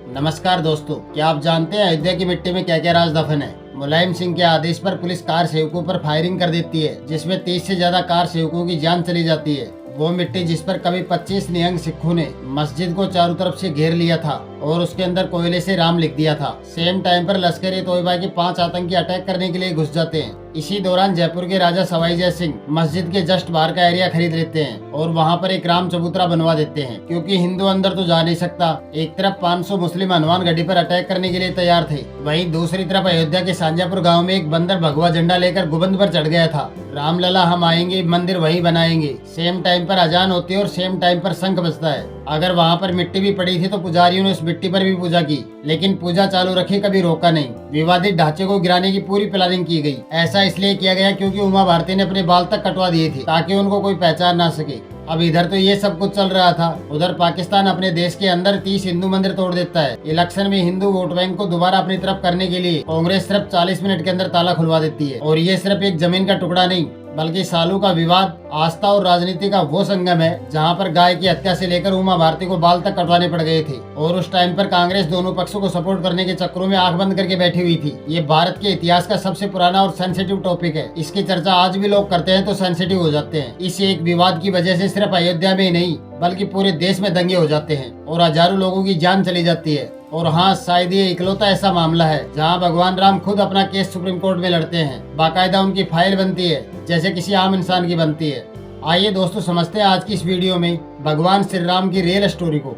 नमस्कार दोस्तों, क्या आप जानते हैं अयोध्या की मिट्टी में क्या क्या राज दफन है। मुलायम सिंह के आदेश पर पुलिस कार सेवकों पर फायरिंग कर देती है, जिसमें 30 से ज्यादा कार सेवकों की जान चली जाती है। वो मिट्टी जिस पर कभी 25 निहंग सिखों ने मस्जिद को चारों तरफ से घेर लिया था और उसके अंदर कोयले से राम लिख दिया था। सेम टाइम पर लश्कर ए तोयबा के 5 आतंकी अटैक करने के लिए घुस जाते हैं। इसी दौरान जयपुर के राजा सवाई जय सिंह मस्जिद के जस्ट बाहर का एरिया खरीद लेते हैं और वहाँ पर एक राम चबूतरा बनवा देते हैं, क्योंकि हिंदू अंदर तो जा नहीं सकता। एक तरफ 500 मुस्लिम हनुमान गढ़ी पर अटैक करने के लिए तैयार थे, वहीं दूसरी तरफ अयोध्या के सांजापुर गांव में एक बंदर भगवा झंडा लेकर गुबंद पर चढ़ गया था। रामलला हम आएंगे, मंदिर वही बनाएंगे। सेम टाइम पर अजान होती है और सेम टाइम पर शंख बजता है। अगर वहाँ पर मिट्टी भी पड़ी थी तो पुजारियों ने उस मिट्टी पर भी पूजा की, लेकिन पूजा चालू रखी, कभी रोका नहीं। विवादित ढांचे को गिराने की पूरी प्लानिंग की गई। ऐसा इसलिए किया गया क्योंकि उमा भारती ने अपने बाल तक कटवा दिए थे ताकि उनको कोई पहचान ना सके। अब इधर तो ये सब कुछ चल रहा था, उधर पाकिस्तान अपने देश के अंदर 30 हिंदू मंदिर तोड़ देता है। इलेक्शन में हिंदू वोट बैंक को दोबारा अपनी तरफ करने के लिए कांग्रेस सिर्फ 40 मिनट के अंदर ताला खुलवा देती है। और ये सिर्फ एक जमीन का टुकड़ा नहीं, बल्कि सालों का विवाद, आस्था और राजनीति का वो संगम है जहाँ पर गाय की हत्या से लेकर उमा भारती को बाल तक कटवाने पड़ गए थे। और उस टाइम पर कांग्रेस दोनों पक्षों को सपोर्ट करने के चक्करों में आंख बंद करके बैठी हुई थी। ये भारत के इतिहास का सबसे पुराना और सेंसिटिव टॉपिक है। इसकी चर्चा आज भी लोग करते हैं तो सेंसिटिव हो जाते हैं। इस एक विवाद की वजह से सिर्फ अयोध्या में ही नहीं बल्कि पूरे देश में दंगे हो जाते हैं और हजारों लोगों की जान चली जाती है। और हाँ, शायद ये इकलौता ऐसा मामला है जहाँ भगवान राम खुद अपना केस सुप्रीम कोर्ट में लड़ते हैं। बाकायदा उनकी फाइल बनती है जैसे किसी आम इंसान की बनती है। आइए दोस्तों, समझते हैं आज की इस वीडियो में भगवान श्री राम की रियल स्टोरी को।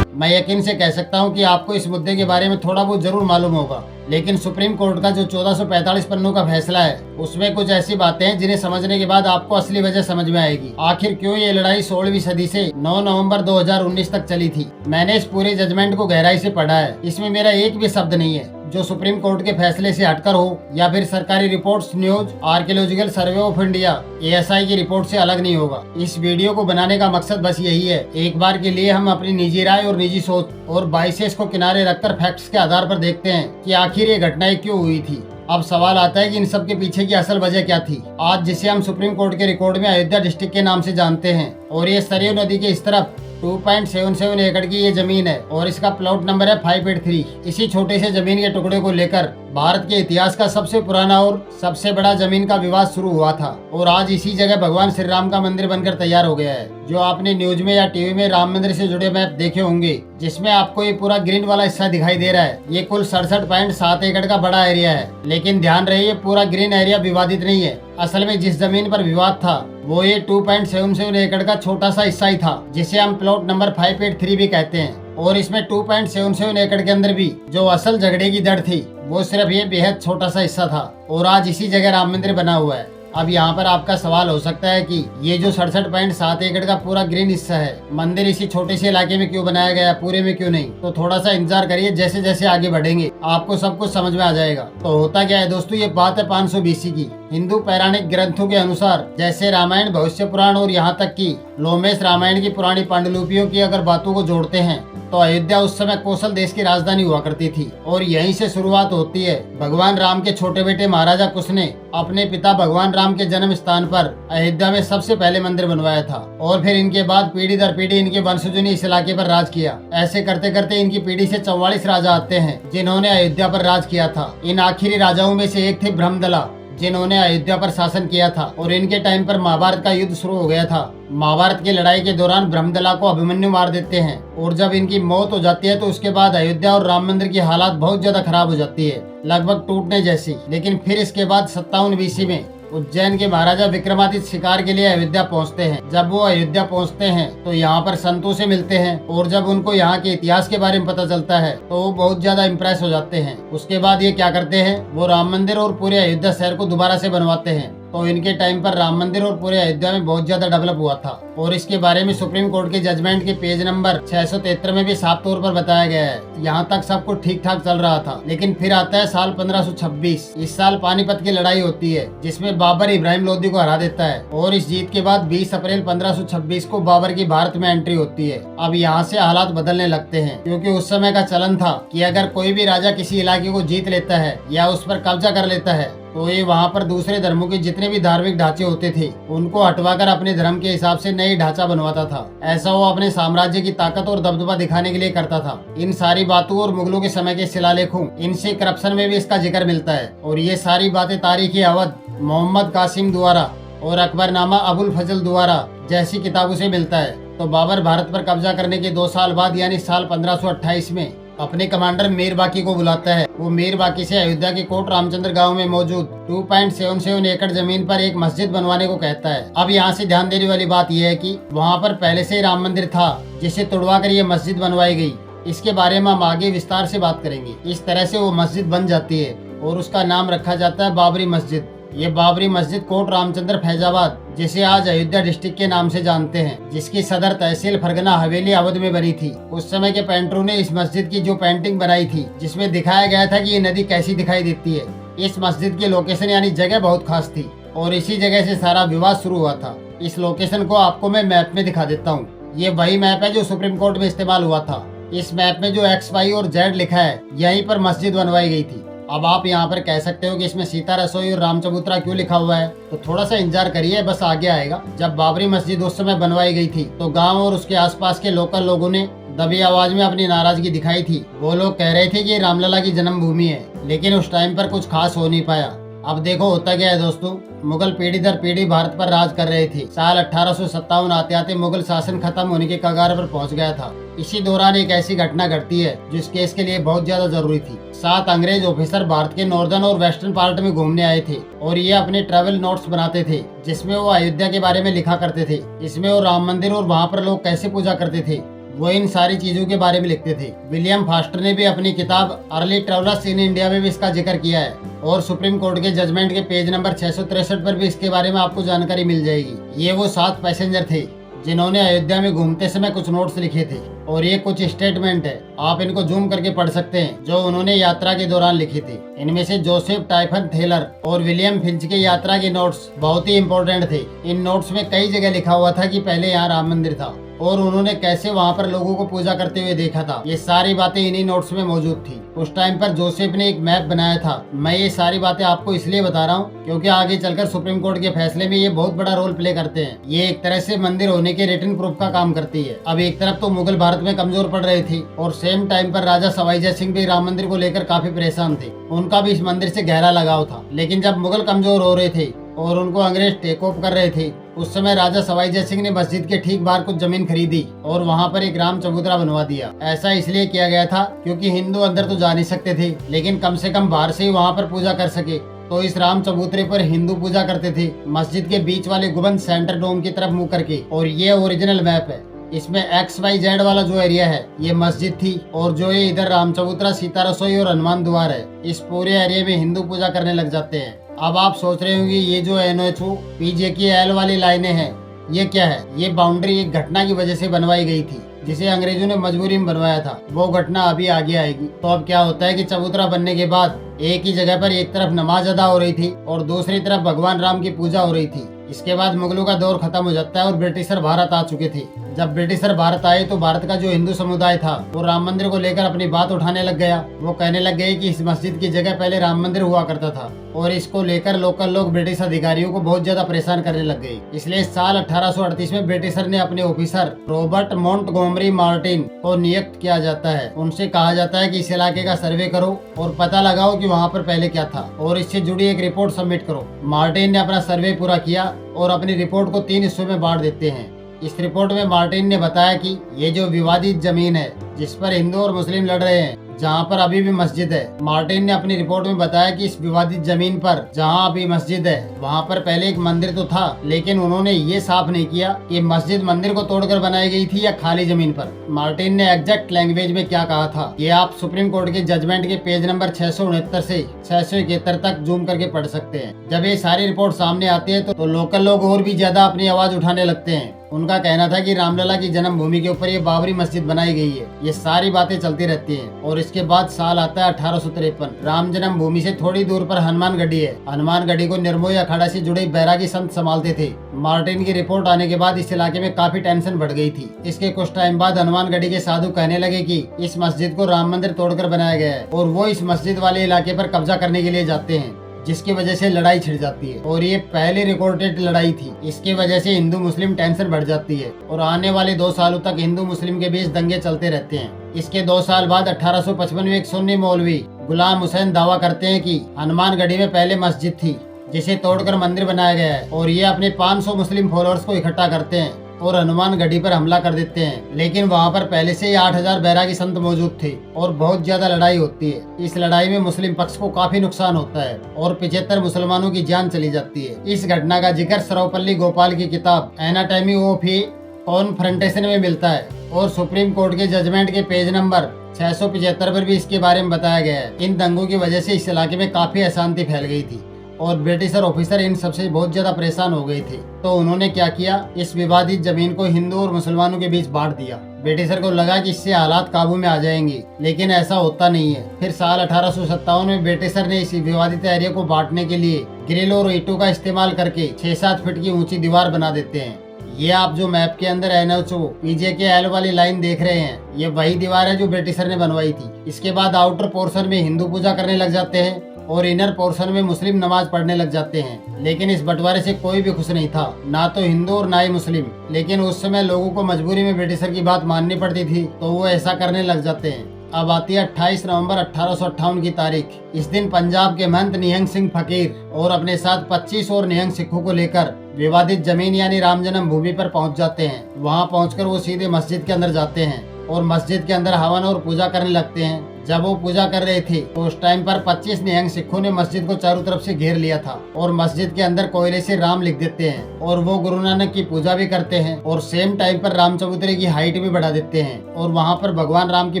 मैं यकीन से कह सकता हूं कि आपको इस मुद्दे के बारे में थोड़ा बहुत जरूर मालूम होगा, लेकिन सुप्रीम कोर्ट का जो 1445 पन्नों का फैसला है उसमें कुछ ऐसी बातें हैं जिन्हें समझने के बाद आपको असली वजह समझ में आएगी। आखिर क्यों ये लड़ाई 16वीं सदी से 9 नवंबर 2019 तक चली थी। मैंने इस पूरे जजमेंट को गहराई से पढ़ा है। इसमें मेरा एक भी शब्द नहीं है जो सुप्रीम कोर्ट के फैसले से हटकर हो या फिर सरकारी reports, news, archaeological survey of India, ASI की रिपोर्ट से अलग नहीं होगा। इस वीडियो को बनाने का मकसद बस यही है, एक बार के लिए हम अपनी निजी राय और निजी सोच और बाइसेस को किनारे रखकर फैक्ट्स के आधार पर देखते हैं कि आखिर ये घटनाएं क्यों हुई थी। अब सवाल आता है कि इन सब के पीछे की असल वजह क्या थी। आज जिसे हम सुप्रीम कोर्ट के रिकॉर्ड में अयोध्या डिस्ट्रिक्ट के नाम से जानते हैं, और ये सरयू नदी के इस तरफ 2.77 एकड़ की ये जमीन है और इसका प्लॉट नंबर है 583। इसी छोटे से जमीन के टुकड़े को लेकर भारत के इतिहास का सबसे पुराना और सबसे बड़ा जमीन का विवाद शुरू हुआ था। और आज इसी जगह भगवान श्री राम का मंदिर बनकर तैयार हो गया है। जो आपने न्यूज में या टीवी में राम मंदिर से जुड़े मैप देखे होंगे, जिसमें आपको ये पूरा ग्रीन वाला हिस्सा दिखाई दे रहा है, ये कुल 67.7 एकड़ का बड़ा एरिया है। लेकिन ध्यान रहे, ये पूरा ग्रीन एरिया विवादित नहीं है। असल में जिस जमीन पर विवाद था वो ये 2.77 एकड़ का छोटा सा हिस्सा ही था, जिसे हम प्लॉट नंबर 583 भी कहते हैं। और इसमें 2.77 एकड़ के अंदर भी जो असल झगड़े की जड़ थी वो सिर्फ ये बेहद छोटा सा हिस्सा था। और आज इसी जगह राम मंदिर बना हुआ है। अब यहाँ पर आपका सवाल हो सकता है कि ये जो 67.7 एकड़ का पूरा ग्रीन हिस्सा है, मंदिर इसी छोटे से इलाके में क्यों बनाया गया, पूरे में क्यों नहीं। तो थोड़ा सा इंतजार करिए, जैसे जैसे आगे बढ़ेंगे आपको सब कुछ समझ में आ जाएगा। तो होता क्या है दोस्तों, ये बात है 500 BC की। हिंदू पौराणिक ग्रंथों के अनुसार, जैसे रामायण, भविष्य पुराण और यहाँ तक कि लोमेश रामायण की पुरानी पांडुलिपियों की अगर बातों को जोड़ते हैं तो अयोध्या उस समय कौशल देश की राजधानी हुआ करती थी। और यहीं से शुरुआत होती है भगवान राम के छोटे बेटे महाराजा कुश ने अपने पिता भगवान राम के जन्म स्थान पर अयोध्या में सबसे पहले मंदिर बनवाया था। और फिर इनके बाद पीढ़ी दर पीढ़ी इनके वंशजों ने इस इलाके पर राज किया। ऐसे करते करते इनकी पीढ़ी से 44 राजा आते हैं जिन्होंने अयोध्या पर राज किया था। इन आखिरी राजाओं में से एक थे ब्रह्मदला, जिन्होंने अयोध्या पर शासन किया था। और इनके टाइम पर महाभारत का युद्ध शुरू हो गया था। महाभारत की लड़ाई के दौरान ब्रह्मदला को अभिमन्यु मार देते हैं और जब इनकी मौत हो जाती है तो उसके बाद अयोध्या और राम मंदिर की हालात बहुत ज्यादा खराब हो जाती है, लगभग टूटने जैसी। लेकिन फिर इसके बाद 57 BC में उज्जैन के महाराजा विक्रमादित्य शिकार के लिए अयोध्या पहुंचते हैं। जब वो अयोध्या पहुंचते हैं तो यहाँ पर संतों से मिलते हैं और जब उनको यहाँ के इतिहास के बारे में पता चलता है तो वो बहुत ज्यादा इम्प्रेस हो जाते हैं। उसके बाद ये क्या करते हैं, वो राम मंदिर और पूरे अयोध्या शहर को दोबारा से बनवाते हैं। तो इनके टाइम पर राम मंदिर और पूरे अयोध्या में बहुत ज्यादा डेवलप हुआ था। और इसके बारे में सुप्रीम कोर्ट के जजमेंट के पेज नंबर 673 में भी साफ तौर पर बताया गया है। यहाँ तक सब कुछ ठीक ठाक चल रहा था। लेकिन फिर आता है साल 1526। इस साल पानीपत की लड़ाई होती है जिसमें बाबर इब्राहिम लोदी को हरा देता है। और इस जीत के बाद 20 अप्रैल 1526 को बाबर की भारत में एंट्री होती है। अब यहाँ से हालात बदलने लगते हैं, क्योंकि उस समय का चलन था कि अगर कोई भी राजा किसी इलाके को जीत लेता है या उस पर कब्जा कर लेता है तो ये वहाँ पर दूसरे धर्मों के जितने भी धार्मिक ढांचे होते थे उनको हटवाकर अपने धर्म के हिसाब से नई ढांचा बनवाता था। ऐसा वो अपने साम्राज्य की ताकत और दबदबा दिखाने के लिए करता था। इन सारी बातों और मुगलों के समय के शिलालेखों इनसे करप्शन में भी इसका जिक्र मिलता है। और ये सारी बातें तारीखी अवध मोहम्मद कासिम द्वारा और अकबरनामा अबुल फजल द्वारा जैसी किताबों से मिलता है। तो बाबर भारत पर कब्जा करने के 2 साल बाद यानी साल 1528 में अपने कमांडर मीर बाकी को बुलाता है। वो मीर बाकी से अयोध्या के कोट रामचंद्र गांव में मौजूद 2.77 एकड़ जमीन पर एक मस्जिद बनवाने को कहता है। अब यहाँ से ध्यान देने वाली बात यह है कि वहाँ पर पहले से ही राम मंदिर था जिसे तोड़वा कर ये मस्जिद बनवाई गई। इसके बारे में हम आगे विस्तार से बात करेंगे। इस तरह से वो मस्जिद बन जाती है और उसका नाम रखा जाता है बाबरी मस्जिद। ये बाबरी मस्जिद कोट रामचंद्र फैजाबाद जिसे आज अयोध्या डिस्ट्रिक्ट के नाम से जानते हैं, जिसकी सदर तहसील फरगना हवेली अवध में बनी थी। उस समय के पेंटरों ने इस मस्जिद की जो पेंटिंग बनाई थी जिसमें दिखाया गया था कि ये नदी कैसी दिखाई देती है। इस मस्जिद की लोकेशन यानी जगह बहुत खास थी और इसी जगह से सारा विवाद शुरू हुआ था। इस लोकेशन को आपको मैं मैप में दिखा देता हूँ। ये वही मैप है जो सुप्रीम कोर्ट में इस्तेमाल हुआ था। इस मैप में जो X, Y और Z लिखा है यहीं पर मस्जिद बनवाई गई थी। अब आप यहाँ पर कह सकते हो कि इसमें सीता रसोई और राम चबूतरा क्यों लिखा हुआ है, तो थोड़ा सा इंतजार करिए, बस आगे आएगा। जब बाबरी मस्जिद उस समय बनवाई गई थी तो गांव और उसके आसपास के लोकल लोगों ने दबी आवाज में अपनी नाराजगी दिखाई थी। वो लोग कह रहे थे कि ये रामलला की जन्मभूमि है, लेकिन उस टाइम पर कुछ खास हो नहीं पाया। अब देखो होता क्या है दोस्तों, मुगल पीढ़ी दर पीढ़ी भारत पर राज कर रहे थे। साल 1857 आते आते मुगल शासन खत्म होने के कगार पर पहुंच गया था। इसी दौरान एक ऐसी घटना घटती है जिस केस के लिए बहुत ज्यादा जरूरी थी। 7 अंग्रेज ऑफिसर भारत के नॉर्दर्न और वेस्टर्न पार्ट में घूमने आए थे और ये अपने ट्रैवल नोट्स बनाते थे जिसमें वो अयोध्या के बारे में लिखा करते थे। इसमें वो राम मंदिर और वहाँ पर लोग कैसे पूजा करते थे वो इन सारी चीजों के बारे में लिखते थे। विलियम फास्टर ने भी अपनी किताब अर्ली ट्रेवलर्स इन इंडिया में भी इसका जिक्र किया है और सुप्रीम कोर्ट के जजमेंट के पेज नंबर 663 पर भी इसके बारे में आपको जानकारी मिल जाएगी। ये वो 7 पैसेंजर थे जिन्होंने अयोध्या में घूमते समय कुछ नोट्स लिखे थे और ये कुछ स्टेटमेंट है, आप इनको जूम करके पढ़ सकते हैं, जो उन्होंने यात्रा के दौरान लिखे थे। इनमें से जोसेफ टाइफन थेलर और विलियम फिंच के यात्रा के नोट्स बहुत ही इम्पोर्टेंट थे। इन नोट्स में कई जगह लिखा हुआ था कि पहले यहाँ राम मंदिर था और उन्होंने कैसे वहाँ पर लोगों को पूजा करते हुए देखा था। ये सारी बातें इन्हीं नोट्स में मौजूद थी। उस टाइम पर जोसेफ ने एक मैप बनाया था। मैं ये सारी बातें आपको इसलिए बता रहा हूँ क्योंकि आगे चलकर सुप्रीम कोर्ट के फैसले में ये बहुत बड़ा रोल प्ले करते हैं। ये एक तरह से मंदिर होने के रिटन प्रूफ का काम करती है। अब एक तरफ तो मुगल भारत में कमजोर पड़ रहे थे और सेम टाइम पर राजा सवाई जय सिंह भी राम मंदिर को लेकर काफी परेशान थे। उनका भी इस मंदिर से गहरा लगाव था। लेकिन जब मुगल कमजोर हो रहे थे और उनको अंग्रेज टेक ऑफ कर रहे थे, उस समय राजा सवाई जय सिंह ने मस्जिद के ठीक बाहर कुछ जमीन खरीदी और वहाँ पर एक राम चबूतरा बनवा दिया। ऐसा इसलिए किया गया था क्योंकि हिंदू अंदर तो जा नहीं सकते थे, लेकिन कम से कम बाहर से ही वहाँ पर पूजा कर सके। तो इस राम चबूतरे पर हिंदू पूजा करते थे, मस्जिद के बीच वाले गुंबद सेंटर डोम की तरफ मुँह करके। और ये ओरिजिनल मैप है। इसमें XYZ वाला जो एरिया है ये मस्जिद थी और जो ये इधर राम चबूतरा, सीता रसोई और हनुमान द्वार है, इस पूरे एरिया में हिंदू पूजा करने लग जाते हैं। अब आप सोच रहे होंगे ये जो NOHO PJKL वाली लाइनें हैं ये क्या है। ये बाउंड्री एक घटना की वजह से बनवाई गई थी जिसे अंग्रेजों ने मजबूरी में बनवाया था। वो घटना अभी आगे आएगी। तो अब क्या होता है कि चबूतरा बनने के बाद एक ही जगह पर एक तरफ नमाज अदा हो रही थी और दूसरी तरफ भगवान राम की पूजा हो रही थी। इसके बाद मुगलों का दौर खत्म हो जाता है और ब्रिटिशर भारत आ चुके थे। जब ब्रिटिशर भारत आए तो भारत का जो हिंदू समुदाय था वो राम मंदिर को लेकर अपनी बात उठाने लग गया। वो कहने लग गए कि इस मस्जिद की जगह पहले राम मंदिर हुआ करता था और इसको लेकर लोकल लोग ब्रिटिश अधिकारियों को बहुत ज्यादा परेशान करने लग गए। इसलिए साल 1838 में ब्रिटिशर ने अपने ऑफिसर रॉबर्ट मोंटगोमरी मार्टिन को नियुक्त किया जाता है। उनसे कहा जाता है कि इस इलाके का सर्वे करो और पता लगाओ कि वहाँ पर पहले क्या था और इससे जुड़ी एक रिपोर्ट सबमिट करो। मार्टिन ने अपना सर्वे पूरा किया और अपनी रिपोर्ट को 3 हिस्सों में बांट देते हैं। इस रिपोर्ट में मार्टिन ने बताया कि ये जो विवादित जमीन है जिस पर हिंदू और मुस्लिम लड़ रहे हैं, जहाँ पर अभी भी मस्जिद है, मार्टिन ने अपनी रिपोर्ट में बताया कि इस विवादित जमीन पर जहाँ अभी मस्जिद है वहाँ पर पहले एक मंदिर तो था, लेकिन उन्होंने ये साफ नहीं किया कि मस्जिद मंदिर को तोड़कर बनाई गई थी या खाली जमीन पर। मार्टिन ने एग्जैक्ट लैंग्वेज में क्या कहा था ये आप सुप्रीम कोर्ट के जजमेंट के पेज नंबर 669 से 671 तक जूम करके पढ़ सकते हैं। जब ये सारी रिपोर्ट सामने आती है तो लोकल लोग और भी ज्यादा अपनी आवाज उठाने लगते हैं। उनका कहना था कि रामलला की जन्मभूमि के ऊपर ये बाबरी मस्जिद बनाई गई है। ये सारी बातें चलती रहती हैं और इसके बाद साल आता है 1853। राम जन्मभूमि से थोड़ी दूर पर हनुमान गढ़ी है। हनुमान गढ़ी को निर्मोही अखाड़ा से जुड़े बैरागी संत संभालते थे। मार्टिन की रिपोर्ट आने के बाद इस इलाके में काफी टेंशन बढ़ गई थी। इसके कुछ टाइम बाद हनुमान गढ़ी के साधु कहने लगे कि इस मस्जिद को राम मंदिर तोड़कर बनाया गया है और वो इस मस्जिद वाले इलाके पर कब्जा करने के लिए जाते हैं। जिसकी वजह से लड़ाई छिड़ जाती है और ये पहली रिकॉर्डेड लड़ाई थी। इसकी वजह से हिंदू मुस्लिम टेंशन बढ़ जाती है और आने वाले 2 सालों तक हिंदू मुस्लिम के बीच दंगे चलते रहते हैं। इसके 2 साल बाद 1855 में एक सुन्नी मौलवी गुलाम हुसैन दावा करते हैं कि हनुमानगढ़ी में पहले मस्जिद थी जिसे तोड़कर मंदिर बनाया गया है, और ये अपने 500 मुस्लिम फॉलोअर्स को इकट्ठा करते हैं और हनुमानगढ़ी पर हमला कर देते हैं। लेकिन वहाँ पर पहले से ही 8000 बैरागी संत मौजूद थे और बहुत ज्यादा लड़ाई होती है। इस लड़ाई में मुस्लिम पक्ष को काफी नुकसान होता है और 75 मुसलमानों की जान चली जाती है। इस घटना का जिक्र सर्वपल्ली गोपाल की किताब एनाटॉमी ऑफ ए कॉन्फ्रंटेशन में मिलता है और सुप्रीम कोर्ट के जजमेंट के पेज नंबर 675 पर भी इसके बारे में बताया गया है। इन दंगों की वजह से इस इलाके में काफी अशांति फैल गई थी और ब्रिटिशर ऑफिसर इन सबसे बहुत ज्यादा परेशान हो गए थे। तो उन्होंने क्या किया, इस विवादित जमीन को हिंदू और मुसलमानों के बीच बांट दिया। ब्रिटिशर को लगा कि इससे हालात काबू में आ जाएंगे, लेकिन ऐसा होता नहीं है। फिर साल 1857 में ब्रिटिशर ने इस विवादित एरिया को बांटने के लिए ग्रिल और ईंटों का इस्तेमाल करके 6-7 फीट की ऊंची दीवार बना देते हैं। ये आप जो मैप के अंदर NH PJKL वाली लाइन देख रहे हैं, ये वही दीवार है जो ब्रिटिशर ने बनवाई थी। इसके बाद आउटर पोर्शन में हिंदू पूजा करने लग जाते हैं और इनर पोर्शन में मुस्लिम नमाज पढ़ने लग जाते हैं। लेकिन इस बंटवारे से कोई भी खुश नहीं था, ना तो हिंदू और ना ही मुस्लिम। लेकिन उस समय लोगों को मजबूरी में ब्रिटिशर की बात माननी पड़ती थी, तो वो ऐसा करने लग जाते हैं। अब आती है 28 नवंबर 1858 की तारीख। इस दिन पंजाब के महंत निहंग सिंह फकीर और अपने साथ 25 और निहंग सिखों को लेकर विवादित जमीन यानी राम जन्म भूमि पर पहुंच जाते हैं। वहां पहुंचकर वो सीधे मस्जिद के अंदर जाते हैं और मस्जिद के अंदर हवन और पूजा करने लगते हैं। जब वो पूजा कर रहे थे तो उस टाइम पर 25 निहंग सिखों ने मस्जिद को चारों तरफ से घेर लिया था और मस्जिद के अंदर कोयले से राम लिख देते हैं और वो गुरु नानक की पूजा भी करते हैं और सेम टाइम पर राम चबूतरे की हाइट भी बढ़ा देते हैं और वहाँ पर भगवान राम की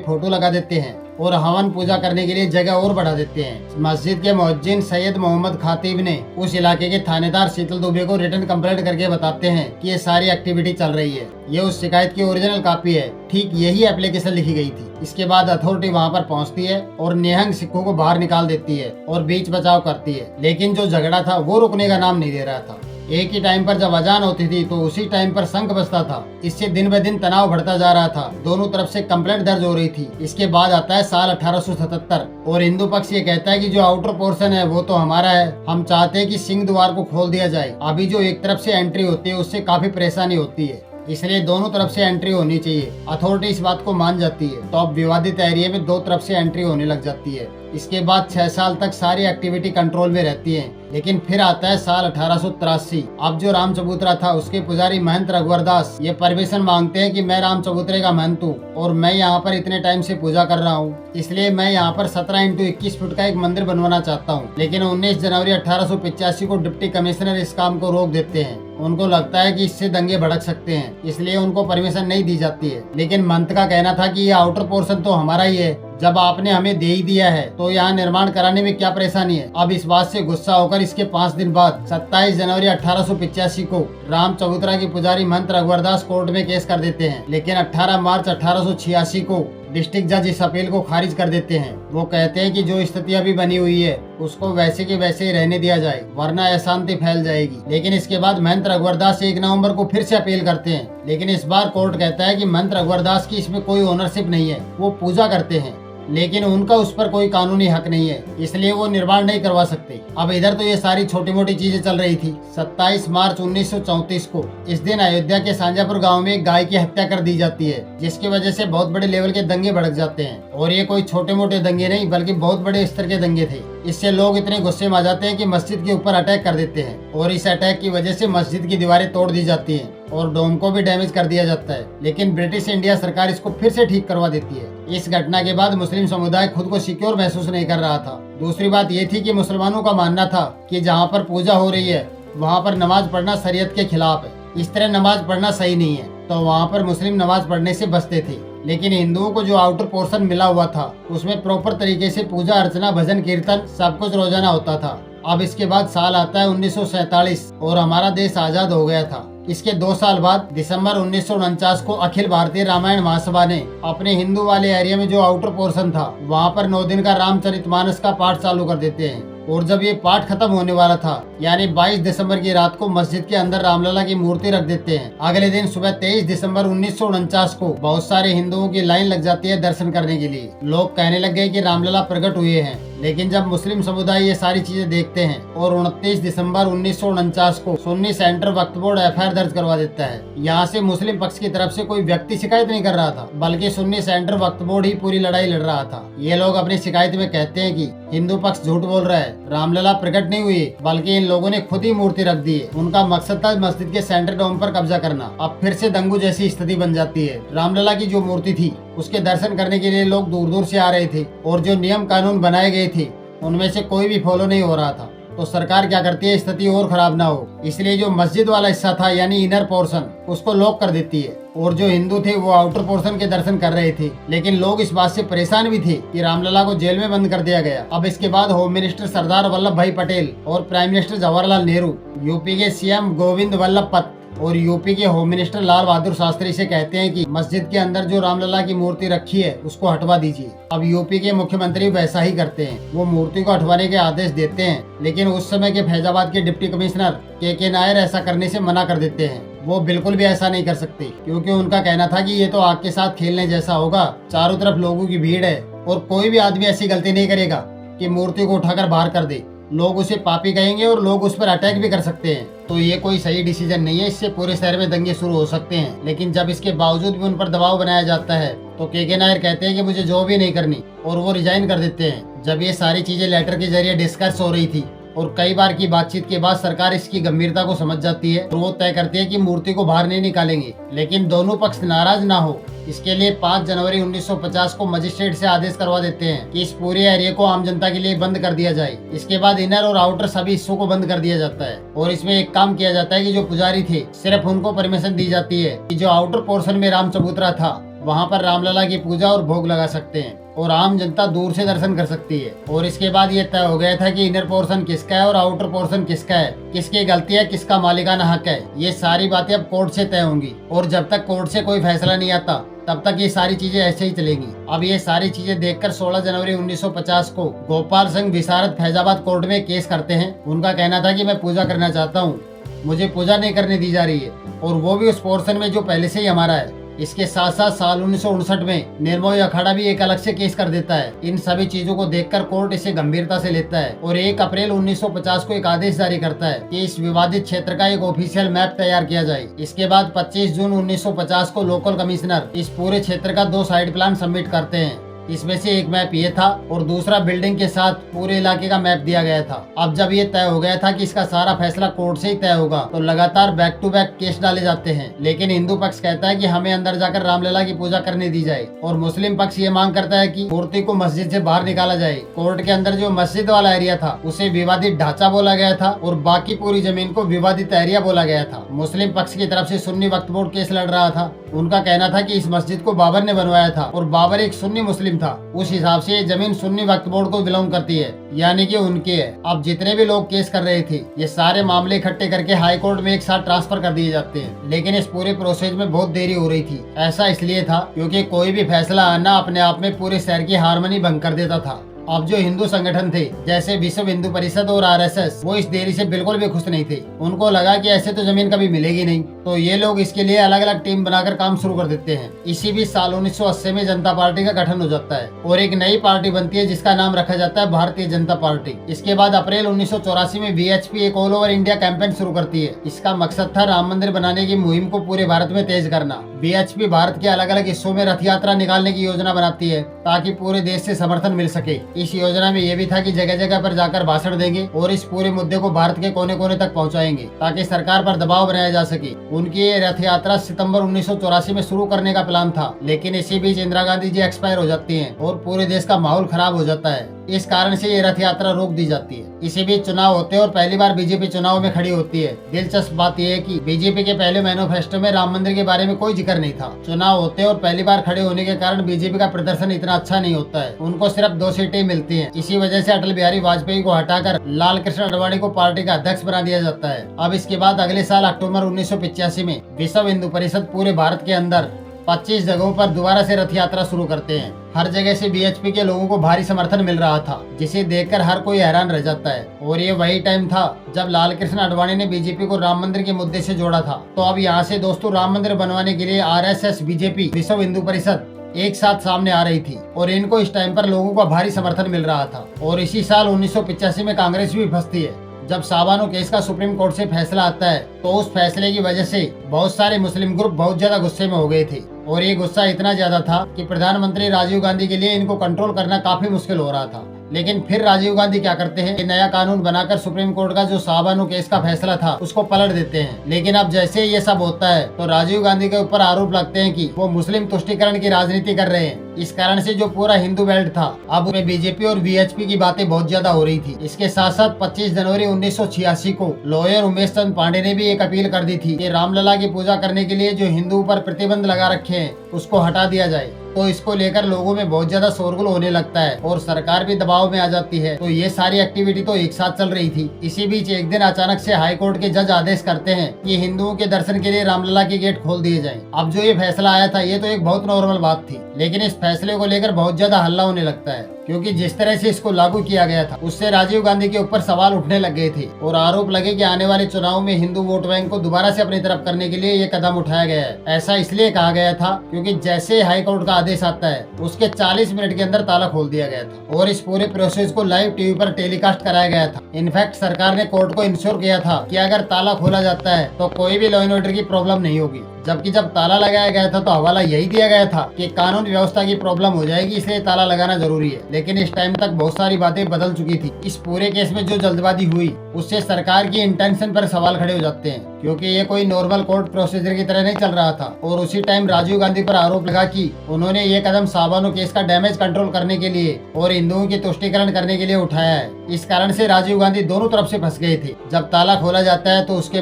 फोटो लगा देते हैं और हवन पूजा करने के लिए जगह और बढ़ा देते हैं। मस्जिद के मुअज्जिन सैयद मोहम्मद खातिब ने उस इलाके के थानेदार शीतल दुबे को रिटर्न कंप्लेंट करके बताते हैं कि ये सारी एक्टिविटी चल रही है। ये उस शिकायत की ओरिजिनल कॉपी है, ठीक यही एप्लीकेशन लिखी गई थी। इसके बाद अथॉरिटी वहाँ पर पहुँचती है और निहंग सिखों को बाहर निकाल देती है और बीच बचाव करती है। लेकिन जो झगड़ा था वो रुकने का नाम नहीं दे रहा था। एक ही टाइम पर जब अजान होती थी तो उसी टाइम पर शंख बजता था। इससे दिन ब दिन तनाव बढ़ता जा रहा था। दोनों तरफ से कंप्लेंट दर्ज हो रही थी। इसके बाद आता है साल 1877 और हिंदू पक्ष ये कहता है कि जो आउटर पोर्शन है वो तो हमारा है, हम चाहते हैं कि सिंह द्वार को खोल दिया जाए। अभी जो एक तरफ से एंट्री होती है उससे काफी परेशानी होती है, इसलिए दोनों तरफ से एंट्री होनी चाहिए। अथॉरिटी इस बात को मान जाती है तो अब विवादित एरिया में 2 तरफ से एंट्री होने लग जाती है। इसके बाद 6 साल तक सारी एक्टिविटी कंट्रोल में रहती है। लेकिन फिर आता है साल 1883। अब जो राम चबूतरा था उसके पुजारी महंत रघुवर दास ये परमिशन मांगते हैं कि मैं राम चबूतरे का महंत हूँ और मैं यहाँ पर इतने टाइम से पूजा कर रहा हूँ, इसलिए मैं यहाँ पर 17x21 फुट का एक मंदिर बनवाना चाहता हूँ। लेकिन 19 जनवरी 1885 को डिप्टी कमिश्नर इस काम को रोक देते हैं। उनको लगता है कि इससे दंगे भड़क सकते हैं, इसलिए उनको परमिशन नहीं दी जाती है। लेकिन महंत का कहना था कि ये आउटर पोर्शन तो हमारा ही है, जब आपने हमें दे ही दिया है तो यहाँ निर्माण कराने में क्या परेशानी है। अब इस बात से गुस्सा होकर इसके 5 दिन बाद 27 जनवरी 1885 को राम चबूतरा के पुजारी महंत रघुवरदास कोर्ट में केस कर देते हैं। लेकिन 18 मार्च 1886 को डिस्ट्रिक्ट जज इस अपील को खारिज कर देते हैं। वो कहते हैं कि जो स्थिति अभी बनी हुई है उसको वैसे के वैसे ही रहने दिया जाए, वरना अशांति फैल जाएगी। लेकिन इसके बाद महंत रघुवरदास 1 नवंबर को फिर से अपील करते हैं। लेकिन इस बार कोर्ट कहता है कि महंत रघुवरदास की इसमें कोई ओनरशिप नहीं है, वो पूजा करते हैं लेकिन उनका उस पर कोई कानूनी हक नहीं है, इसलिए वो निर्माण नहीं करवा सकते। अब इधर तो ये सारी छोटी मोटी चीजें चल रही थी। 27 मार्च 1934 को इस दिन अयोध्या के सांजापुर गांव में एक गाय की हत्या कर दी जाती है, जिसकी वजह से बहुत बड़े लेवल के दंगे भड़क जाते हैं। और ये कोई छोटे मोटे दंगे नहीं बल्कि बहुत बड़े स्तर के दंगे थे। इससे लोग इतने गुस्से में आ जाते हैं कि मस्जिद के ऊपर अटैक कर देते हैं और इस अटैक की वजह से मस्जिद की दीवारें तोड़ दी जाती हैं और डोम को भी डैमेज कर दिया जाता है। लेकिन ब्रिटिश इंडिया सरकार इसको फिर से ठीक करवा देती है। इस घटना के बाद मुस्लिम समुदाय खुद को सिक्योर महसूस नहीं कर रहा था। दूसरी बात ये थी कि मुसलमानों का मानना था कि जहाँ पर पूजा हो रही है वहाँ पर नमाज पढ़ना शरीयत के खिलाफ है, इस तरह नमाज पढ़ना सही नहीं है, तो वहाँ पर मुस्लिम नमाज पढ़ने से बचते थे। लेकिन हिंदुओं को जो आउटर पोर्शन मिला हुआ था उसमें प्रॉपर तरीके से पूजा अर्चना भजन कीर्तन सब कुछ रोजाना होता था। अब इसके बाद साल आता है 1947 और हमारा देश आजाद हो गया था। इसके 2 साल बाद दिसंबर 1949 को अखिल भारतीय रामायण महासभा ने अपने हिंदू वाले एरिया में जो आउटर पोर्शन था वहाँ पर 9 दिन का रामचरितमानस का पाठ चालू कर देते हैं। और जब ये पाठ खत्म होने वाला था यानी 22 दिसंबर की रात को मस्जिद के अंदर रामलला की मूर्ति रख देते हैं। अगले दिन सुबह 23 दिसंबर 1949 को बहुत सारे हिंदुओं की लाइन लग जाती है दर्शन करने के लिए। लोग कहने लग गए कि रामलला प्रकट हुए हैं, लेकिन जब मुस्लिम समुदाय ये सारी चीजें देखते हैं और 29 दिसंबर 1949 को सुन्नी सेंटर वक्फ बोर्ड एफआईआर दर्ज करवा देता है। यहाँ से मुस्लिम पक्ष की तरफ से कोई व्यक्ति शिकायत नहीं कर रहा था, बल्कि सुन्नी सेंटर वक्फ बोर्ड ही पूरी लड़ाई लड़ रहा था। ये लोग अपनी शिकायत में कहते हैं कि हिंदू पक्ष झूठ बोल रहा है, रामलला प्रकट नहीं हुई, बल्कि इन लोगों ने खुद ही मूर्ति रख दी है। उनका मकसद था मस्जिद के सेंटर डोम पर कब्जा करना। अब फिर से दंगू जैसी स्थिति बन जाती है। रामलला की जो मूर्ति थी उसके दर्शन करने के लिए लोग दूर दूर से आ रहे थे और जो नियम कानून बनाए गए थे उनमें से कोई भी फॉलो नहीं हो रहा था। तो सरकार क्या करती है, स्थिति और खराब ना हो इसलिए जो मस्जिद वाला हिस्सा था यानी इनर पोर्शन उसको लॉक कर देती है और जो हिंदू थे वो आउटर पोर्शन के दर्शन कर रहे थे। लेकिन लोग इस बात से परेशान भी थे कि रामलला को जेल में बंद कर दिया गया। अब इसके बाद होम मिनिस्टर सरदार वल्लभ भाई पटेल और prime minister Jawaharlal Nehru, UP के सीएम गोविंद वल्लभ पंत और यूपी के होम मिनिस्टर लाल बहादुर शास्त्री से कहते हैं कि मस्जिद के अंदर जो रामलला की मूर्ति रखी है उसको हटवा दीजिए। अब यूपी के मुख्यमंत्री वैसा ही करते हैं, वो मूर्ति को हटवाने के आदेश देते हैं। लेकिन उस समय के फैजाबाद के डिप्टी कमिश्नर के नायर ऐसा करने से मना कर देते हैं। वो बिल्कुल भी ऐसा नहीं कर सकते क्योंकि उनका कहना था कि ये तो आग के साथ खेलने जैसा होगा। चारों तरफ लोगों की भीड़ है और कोई भी आदमी ऐसी गलती नहीं करेगा कि मूर्ति को उठाकर बाहर कर दे। लोग उसे पापी कहेंगे और लोग उस पर अटैक भी कर सकते हैं। तो ये कोई सही डिसीजन नहीं है, इससे पूरे शहर में दंगे शुरू हो सकते हैं। लेकिन जब इसके बावजूद भी उन पर दबाव बनाया जाता है तो के नायर कहते हैं कि मुझे जॉब ही नहीं करनी और वो रिजाइन कर देते हैं। जब ये सारी चीजें लेटर के जरिए डिस्कस हो रही थी और कई बार की बातचीत के बाद सरकार इसकी गंभीरता को समझ जाती है और वो तय करती है कि मूर्ति को बाहर नहीं निकालेंगे। लेकिन दोनों पक्ष नाराज ना हो इसके लिए 5 जनवरी 1950 को मजिस्ट्रेट से आदेश करवा देते हैं कि इस पूरे एरिया को आम जनता के लिए बंद कर दिया जाए। इसके बाद इनर और आउटर सभी हिस्सों को बंद कर दिया जाता है और इसमें एक काम किया जाता है कि जो पुजारी थे सिर्फ उनको परमिशन दी जाती है कि जो आउटर पोर्शन में राम चबूतरा था वहाँ पर रामलला की पूजा और भोग लगा सकते हैं और आम जनता दूर से दर्शन कर सकती है। और इसके बाद ये तय हो गया था कि इनर पोर्शन किसका है और आउटर पोर्शन किसका है, किसकी गलती है, किसका मालिकाना हक है। ये सारी बातें अब कोर्ट से तय होंगी और जब तक कोर्ट से कोई फैसला नहीं आता तब तक ये सारी चीजें ऐसे ही चलेंगी। अब ये सारी चीजें देखकर 16 जनवरी 1950 को गोपाल सिंह विशारद फैजाबाद कोर्ट में केस करते हैं। उनका कहना था कि मैं पूजा करना चाहता हूँ, मुझे पूजा नहीं करने दी जा रही है और वो भी उस पोर्शन में जो पहले से ही हमारा है। इसके साथ साथ साल 1959 में निर्मोही अखाड़ा भी एक अलग से केस कर देता है। इन सभी चीजों को देखकर कोर्ट इसे गंभीरता से लेता है और 1 अप्रैल 1950 को एक आदेश जारी करता है कि इस विवादित क्षेत्र का एक ऑफिशियल मैप तैयार किया जाए। इसके बाद 25 जून 1950 को लोकल कमिश्नर इस पूरे क्षेत्र का 2 साइड प्लान सबमिट करते हैं। इसमें से एक मैप ये था और दूसरा बिल्डिंग के साथ पूरे इलाके का मैप दिया गया था। अब जब ये तय हो गया था कि इसका सारा फैसला कोर्ट से ही तय होगा तो लगातार बैक टू बैक केस डाले जाते हैं। लेकिन हिंदू पक्ष कहता है कि हमें अंदर जाकर रामलला की पूजा करने दी जाए और मुस्लिम पक्ष ये मांग करता है कि मूर्ति को मस्जिद से बाहर निकाला जाए। कोर्ट के अंदर जो मस्जिद वाला एरिया था उसे विवादित ढांचा बोला गया था और बाकी पूरी जमीन को विवादित एरिया बोला गया था। मुस्लिम पक्ष की तरफ से सुन्नी वक्फ बोर्ड केस लड़ रहा था। उनका कहना था कि इस मस्जिद को बाबर ने बनवाया था और बाबर एक सुन्नी मुस्लिम था, उस हिसाब से ये जमीन सुन्नी वक्फ बोर्ड को बिलोंग करती है, यानी कि उनकी है। अब जितने भी लोग केस कर रहे थे ये सारे मामले इकट्ठे करके हाई कोर्ट में एक साथ ट्रांसफर कर दिए जाते हैं। लेकिन इस पूरे प्रोसेस में बहुत देरी हो रही थी। ऐसा इसलिए था क्योंकि कोई भी फैसला आना अपने आप में पूरे शहर की हारमोनी भंग कर देता था। अब जो हिंदू संगठन थे जैसे विश्व हिंदू परिषद और आरएसएस वो इस देरी से बिल्कुल भी खुश नहीं थे। उनको लगा कि ऐसे तो जमीन कभी मिलेगी नहीं, तो ये लोग इसके लिए अलग अलग टीम बनाकर काम शुरू कर देते हैं। इसी बीच साल 1980 में जनता पार्टी का गठन हो जाता है और एक नई पार्टी बनती है जिसका नाम रखा जाता है भारतीय जनता पार्टी। इसके बाद अप्रैल 1984 में बीएचपी एक ऑल ओवर इंडिया कैंपेन शुरू करती है। इसका मकसद था राम मंदिर बनाने की मुहिम को पूरे भारत में तेज करना। बीएचपी भारत के अलग अलग हिस्सों में रथ यात्रा निकालने की योजना बनाती है ताकि पूरे देश से समर्थन मिल सके। इस योजना में ये भी था कि जगह जगह पर जाकर भाषण देंगे और इस पूरे मुद्दे को भारत के कोने कोने तक पहुंचाएंगे ताकि सरकार पर दबाव बनाया जा सके। उनकी ये रथ यात्रा सितंबर 1984 में शुरू करने का प्लान था, लेकिन इसी बीच इंदिरा गांधी जी एक्सपायर हो जाती हैं और पूरे देश का माहौल खराब हो जाता है। इस कारण से ये रथ यात्रा रोक दी जाती है। इसी बीच चुनाव होते हैं और पहली बार बीजेपी चुनाव में खड़ी होती है। दिलचस्प बात यह है कि बीजेपी के पहले मैनिफेस्टो में राम मंदिर के बारे में कोई जिक्र नहीं था। चुनाव होते हैं और पहली बार खड़े होने के कारण बीजेपी का प्रदर्शन इतना अच्छा नहीं होता है, उनको सिर्फ 2 सीटें मिलती हैं। इसी वजह से अटल बिहारी वाजपेयी को हटाकर लाल कृष्ण आडवाणी को पार्टी का अध्यक्ष बना दिया जाता है। अब इसके बाद अगले साल अक्टूबर 1985 में विश्व हिंदू परिषद पूरे भारत के अंदर 25 जगहों पर दोबारा से रथ यात्रा शुरू करते हैं। हर जगह से बीएचपी के लोगों को भारी समर्थन मिल रहा था, जिसे देखकर हर कोई हैरान रह जाता है। और ये वही टाइम था जब लाल कृष्ण आडवाणी ने बीजेपी को राम मंदिर के मुद्दे से जोड़ा था। तो अब यहाँ से दोस्तों राम मंदिर बनवाने के लिए आरएसएस, बीजेपी, विश्व हिंदू परिषद एक साथ सामने आ रही थी और इनको इस टाइम पर लोगों का भारी समर्थन मिल रहा था। और इसी साल 1985 में कांग्रेस भी फंसती है। जब साबानो केस का सुप्रीम कोर्ट से फैसला आता है तो उस फैसले की वजह से बहुत सारे मुस्लिम ग्रुप बहुत ज्यादा गुस्से में हो गए थे और ये गुस्सा इतना ज्यादा था कि प्रधानमंत्री राजीव गांधी के लिए इनको कंट्रोल करना काफी मुश्किल हो रहा था। लेकिन फिर राजीव गांधी क्या करते हैं कि नया कानून बनाकर सुप्रीम कोर्ट का जो साबानो केस का फैसला था उसको पलट देते हैं। लेकिन अब जैसे ये सब होता है तो राजीव गांधी के ऊपर आरोप लगते हैं कि वो मुस्लिम तुष्टीकरण की राजनीति कर रहे हैं। इस कारण से जो पूरा हिंदू बेल्ट था अब उसमें बीजेपी और वीएचपी की बातें बहुत ज्यादा हो रही थी। इसके साथ साथ 25 जनवरी 1986 को लॉयर उमेश चंद पांडे ने भी एक अपील कर दी थी कि रामलला की पूजा करने के लिए जो हिंदू पर प्रतिबंध लगा रखे हैं उसको हटा दिया जाए। तो इसको लेकर लोगों में बहुत ज्यादा शोरगुल होने लगता है और सरकार भी दबाव में आ जाती है। तो ये सारी एक्टिविटी तो एक साथ चल रही थी। इसी बीच एक दिन अचानक से हाई कोर्ट के जज आदेश करते हैं कि हिंदुओं के दर्शन के लिए रामलला के गेट खोल दिए जाएं। अब जो ये फैसला आया था ये तो एक बहुत नॉर्मल बात थी, लेकिन इस फैसले को लेकर बहुत ज्यादा हल्ला होने लगता है क्योंकि जिस तरह से इसको लागू किया गया था उससे राजीव गांधी के ऊपर सवाल उठने लग गए थे और आरोप लगे कि आने वाले चुनाव में हिंदू वोट बैंक को दोबारा से अपनी तरफ करने के लिए ये कदम उठाया गया है। ऐसा इसलिए कहा गया था क्योंकि जैसे हाई कोर्ट का आदेश आता है उसके 40 मिनट के अंदर ताला खोल दिया गया था और इस पूरे प्रोसेस को लाइव टीवी पर टेलीकास्ट कराया गया था। इनफैक्ट सरकार ने कोर्ट को इंश्योर किया था कि अगर ताला खोला जाता है तो कोई भी लॉ एंड ऑर्डर की प्रॉब्लम नहीं होगी, जबकि जब ताला लगाया गया था तो हवाला यही दिया गया था कि कानून व्यवस्था की प्रॉब्लम हो जाएगी इसलिए ताला लगाना जरूरी है। लेकिन इस टाइम तक बहुत सारी बातें बदल चुकी थी। इस पूरे केस में जो जल्दबाजी हुई उससे सरकार की इंटेंशन पर सवाल खड़े हो जाते हैं क्योंकि ये कोई नॉर्मल कोर्ट प्रोसीजर की तरह नहीं चल रहा था। और उसी टाइम राजीव गांधी पर आरोप लगा कि उन्होंने ये कदम साबानो केस का डैमेज कंट्रोल करने के लिए और हिंदुओं की तुष्टीकरण करने के लिए उठाया है। इस कारण से राजीव गांधी दोनों तरफ से फंस गए थे। जब ताला खोला जाता है तो उसके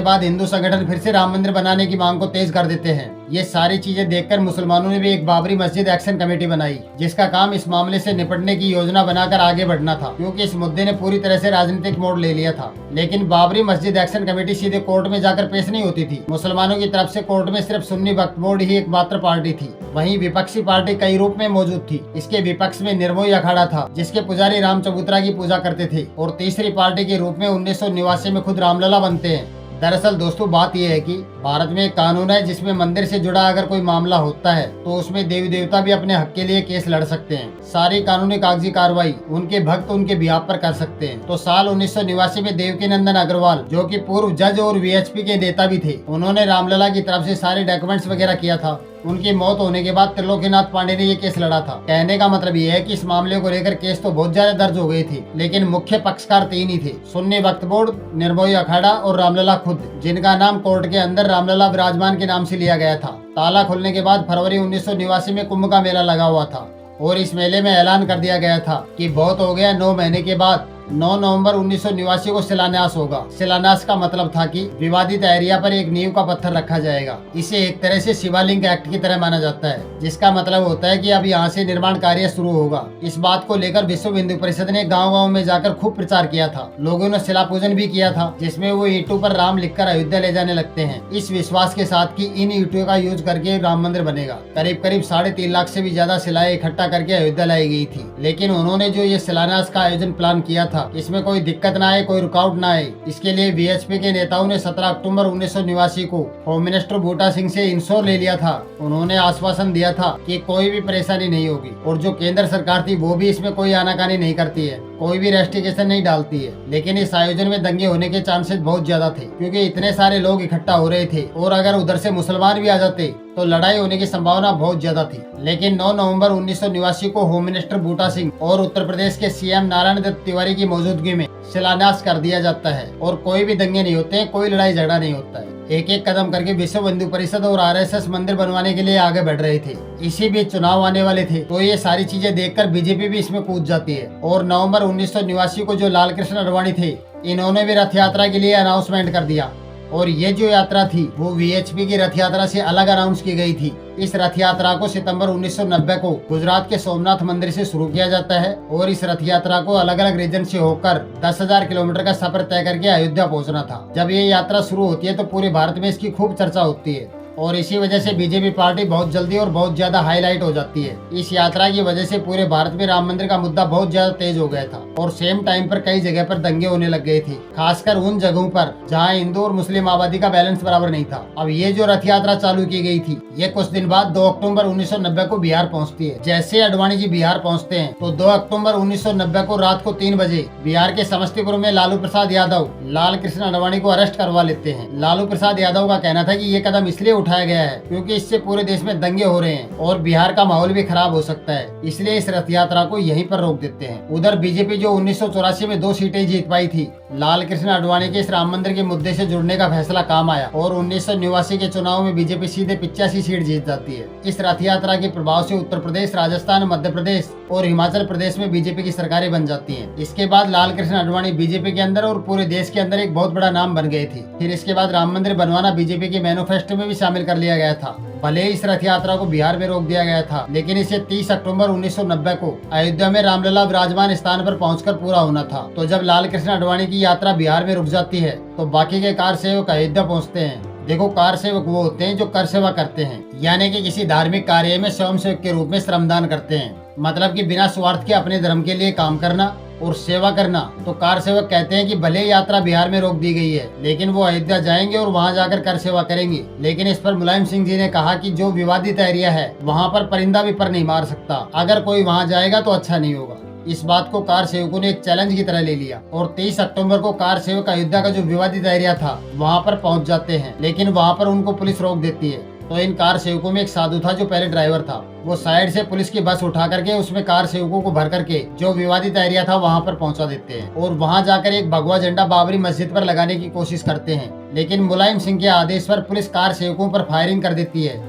बाद हिंदू संगठन फिर से राम मंदिर बनाने की मांग को तेज कर देते हैं। ये सारी चीजें देखकर मुसलमानों ने भी एक बाबरी मस्जिद एक्शन कमेटी बनाई जिसका काम इस मामले से निपटने की योजना बनाकर आगे बढ़ना था क्योंकि इस मुद्दे ने पूरी तरह से राजनीतिक मोड़ ले लिया था। लेकिन बाबरी मस्जिद एक्शन कमेटी सीधे कोर्ट में जाकर पेश नहीं होती थी। मुसलमानों की तरफ से कोर्ट में सिर्फ सुन्नी वक्फ बोर्ड ही एकमात्र पार्टी थी। वहीं विपक्षी पार्टी कई रूप में मौजूद थी। इसके विपक्ष में निर्मोही अखाड़ा था जिसके पुजारी राम चबूतरा की पूजा करते थे और तीसरी पार्टी के रूप में 1989 में खुद रामलला बनते हैं। दरअसल दोस्तों बात यह है कि भारत में एक कानून है जिसमें मंदिर से जुड़ा अगर कोई मामला होता है तो उसमें देवी देवता भी अपने हक के लिए केस लड़ सकते हैं। सारी कानूनी कागजी कार्रवाई उनके भक्त उनके बिहाफ पर कर सकते हैं। तो साल 1989 में देवकी नंदन अग्रवाल जो कि पूर्व जज और वीएचपी के नेता भी थे, उन्होंने रामलला की तरफ से सारे डॉक्यूमेंट्स वगैरह किया था। उनकी मौत होने के बाद त्रिलोकीनाथ पांडे ने ये केस लड़ा था। कहने का मतलब ये है कि इस मामले को लेकर केस तो बहुत ज्यादा दर्ज हो गए थे, लेकिन मुख्य पक्षकार 3 ही थे, सुन्नी वक्फ बोर्ड, निर्मोही अखाड़ा और रामलला खुद, जिनका नाम कोर्ट के अंदर रामलला विराजमान के नाम से लिया गया था। ताला खुलने के बाद फरवरी 1989 में कुंभ का मेला लगा हुआ था और इस मेले में ऐलान कर दिया गया था कि बहुत हो गया, 9 महीने के बाद 9 नवंबर 1989 को शिलान्यास होगा। शिलान्यास का मतलब था कि विवादित एरिया पर एक नींव का पत्थर रखा जाएगा। इसे एक तरह से शिवालिंग एक्ट की तरह माना जाता है, जिसका मतलब होता है कि अब यहाँ से निर्माण कार्य शुरू होगा। इस बात को लेकर विश्व हिंदू परिषद ने गांव-गांव में जाकर खूब प्रचार किया था। लोगों ने शिला पूजन भी किया था जिसमें वो ईंटों पर राम लिखकर अयोध्या ले जाने लगते हैं, इस विश्वास के साथ कि इन ईंटों का यूज करके राम मंदिर बनेगा। करीब 3.5 लाख से भी ज्यादा शिलाएं इकट्ठा करके अयोध्या लाई गई थी। लेकिन उन्होंने जो ये शिलान्यास का आयोजन प्लान किया था इसमें कोई दिक्कत ना आए, कोई रुकावट ना आए, इसके लिए वीएचपी के नेताओं ने 17 अक्टूबर 1989 को होम मिनिस्टर बूटा सिंह से इंश्योर ले लिया था। उन्होंने आश्वासन दिया था कि कोई भी परेशानी नहीं होगी और जो केंद्र सरकार थी वो भी इसमें कोई आनाकानी नहीं करती है, कोई भी रेस्ट्रिक्शन नहीं डालती है। लेकिन इस आयोजन में दंगे होने के चांसेस बहुत ज्यादा थे क्योंकि इतने सारे लोग इकट्ठा हो रहे थे और अगर उधर से मुसलमान भी आ जाते तो लड़ाई होने की संभावना बहुत ज्यादा थी। लेकिन 9 नवंबर 1989 को होम मिनिस्टर बूटा सिंह और उत्तर प्रदेश के सीएम नारायण दत्त तिवारी की मौजूदगी में शिलान्यास कर दिया जाता है और कोई भी दंगे नहीं होते हैं, कोई लड़ाई झगड़ा नहीं होता है। एक एक कदम करके विश्व हिंदू परिषद और आरएसएस मंदिर बनवाने के लिए आगे बढ़ रहे थे। इसी बीच चुनाव आने वाले थे तो ये सारी चीजें देखकर बीजेपी भी इसमें कूद जाती है और नवंबर 1989 को जो लाल कृष्ण आडवाणी थे, इन्होंने भी रथ यात्रा के लिए अनाउंसमेंट कर दिया और ये जो यात्रा थी वो वीएचपी की रथ यात्रा से अलग अनाउंस की गई थी। इस रथ यात्रा को सितंबर 1990 को गुजरात के सोमनाथ मंदिर से शुरू किया जाता है और इस रथ यात्रा को अलग अलग रीजन से होकर 10,000 किलोमीटर का सफर तय करके अयोध्या पहुंचना था। जब ये यात्रा शुरू होती है तो पूरे भारत में इसकी खूब चर्चा होती है और इसी वजह से बीजेपी पार्टी बहुत जल्दी और बहुत ज्यादा हाईलाइट हो जाती है। इस यात्रा की वजह से पूरे भारत में राम मंदिर का मुद्दा बहुत ज्यादा तेज हो गया था और सेम टाइम पर कई जगह पर दंगे होने लग गए थे, खासकर उन जगहों पर जहां हिंदू और मुस्लिम आबादी का बैलेंस बराबर नहीं था। अब ये जो रथ यात्रा चालू की गई थी, ये कुछ दिन बाद 2 अक्टूबर 1990 को बिहार पहुंचती है। जैसे अडवाणी जी बिहार पहुंचते हैं तो 2 अक्टूबर 1990 को रात को 3 बजे बिहार के समस्तीपुर में लालू प्रसाद यादव लाल कृष्ण अडवाणी को अरेस्ट करवा लेते हैं। लालू प्रसाद यादव का कहना था कि ये कदम इसलिए उठाया गया है क्योंकि इससे पूरे देश में दंगे हो रहे हैं और बिहार का माहौल भी खराब हो सकता है, इसलिए इस रथ यात्रा को यहीं पर रोक देते हैं। उधर बीजेपी जो 1984 में 2 सीटें जीत पाई थी, लाल कृष्ण अडवाणी के इस राम मंदिर के मुद्दे से जुड़ने का फैसला काम आया और 1989 के चुनाव में बीजेपी सीधे 85 सीट जीत जाती है। इस रथ यात्रा के प्रभाव से उत्तर प्रदेश, राजस्थान, मध्य प्रदेश और हिमाचल प्रदेश में बीजेपी की सरकारें बन जाती हैं। इसके बाद लाल कृष्ण अडवाणी बीजेपी के अंदर और पूरे देश के अंदर एक बहुत बड़ा नाम बन गए थे। फिर इसके बाद राम मंदिर बनवाना बीजेपी के मैनिफेस्टो में भी शामिल कर लिया गया था। भले ही इस रथ यात्रा को बिहार में रोक दिया गया था, लेकिन इसे 30 अक्टूबर 1990 को अयोध्या में रामलला विराजमान स्थान पर पहुंचकर पूरा होना था। तो जब लाल कृष्ण अडवाणी की यात्रा बिहार में रुक जाती है तो बाकी के कार सेवक अयोध्या पहुंचते हैं। देखो, कार सेवक वो होते हैं जो कर सेवा करते हैं, यानी कि किसी धार्मिक कार्य में स्वयं सेवक के रूप में श्रमदान करते हैं, मतलब कि बिना स्वार्थ के अपने धर्म के लिए काम करना और सेवा करना। तो कार सेवक कहते हैं कि भले यात्रा बिहार में रोक दी गई है, लेकिन वो अयोध्या जाएंगे और वहाँ जाकर कर सेवा करेंगे। लेकिन इस पर मुलायम सिंह जी ने कहा कि जो विवादित एरिया है वहाँ पर परिंदा भी पर नहीं मार सकता, अगर कोई वहाँ जाएगा तो अच्छा नहीं होगा। इस बात को कार सेवकों ने एक चैलेंज की तरह ले लिया और 30 अक्टूबर को कार सेवक अयोध्या का जो विवादित एरिया था वहाँ पर पहुँच जाते हैं, लेकिन वहाँ पर उनको पुलिस रोक देती है। तो इन कार सेवकों में एक साधु था जो पहले ड्राइवर था, वो साइड से पुलिस की बस उठा करके उसमें कार सेवकों को भर करके जो विवादित एरिया था वहाँ पर पहुँचा देते हैं और वहाँ जाकर एक भगवा झंडा बाबरी मस्जिद पर लगाने की कोशिश करते हैं। लेकिन मुलायम सिंह के आदेश पर पुलिस कार सेवकों पर फायरिंग कर देती है,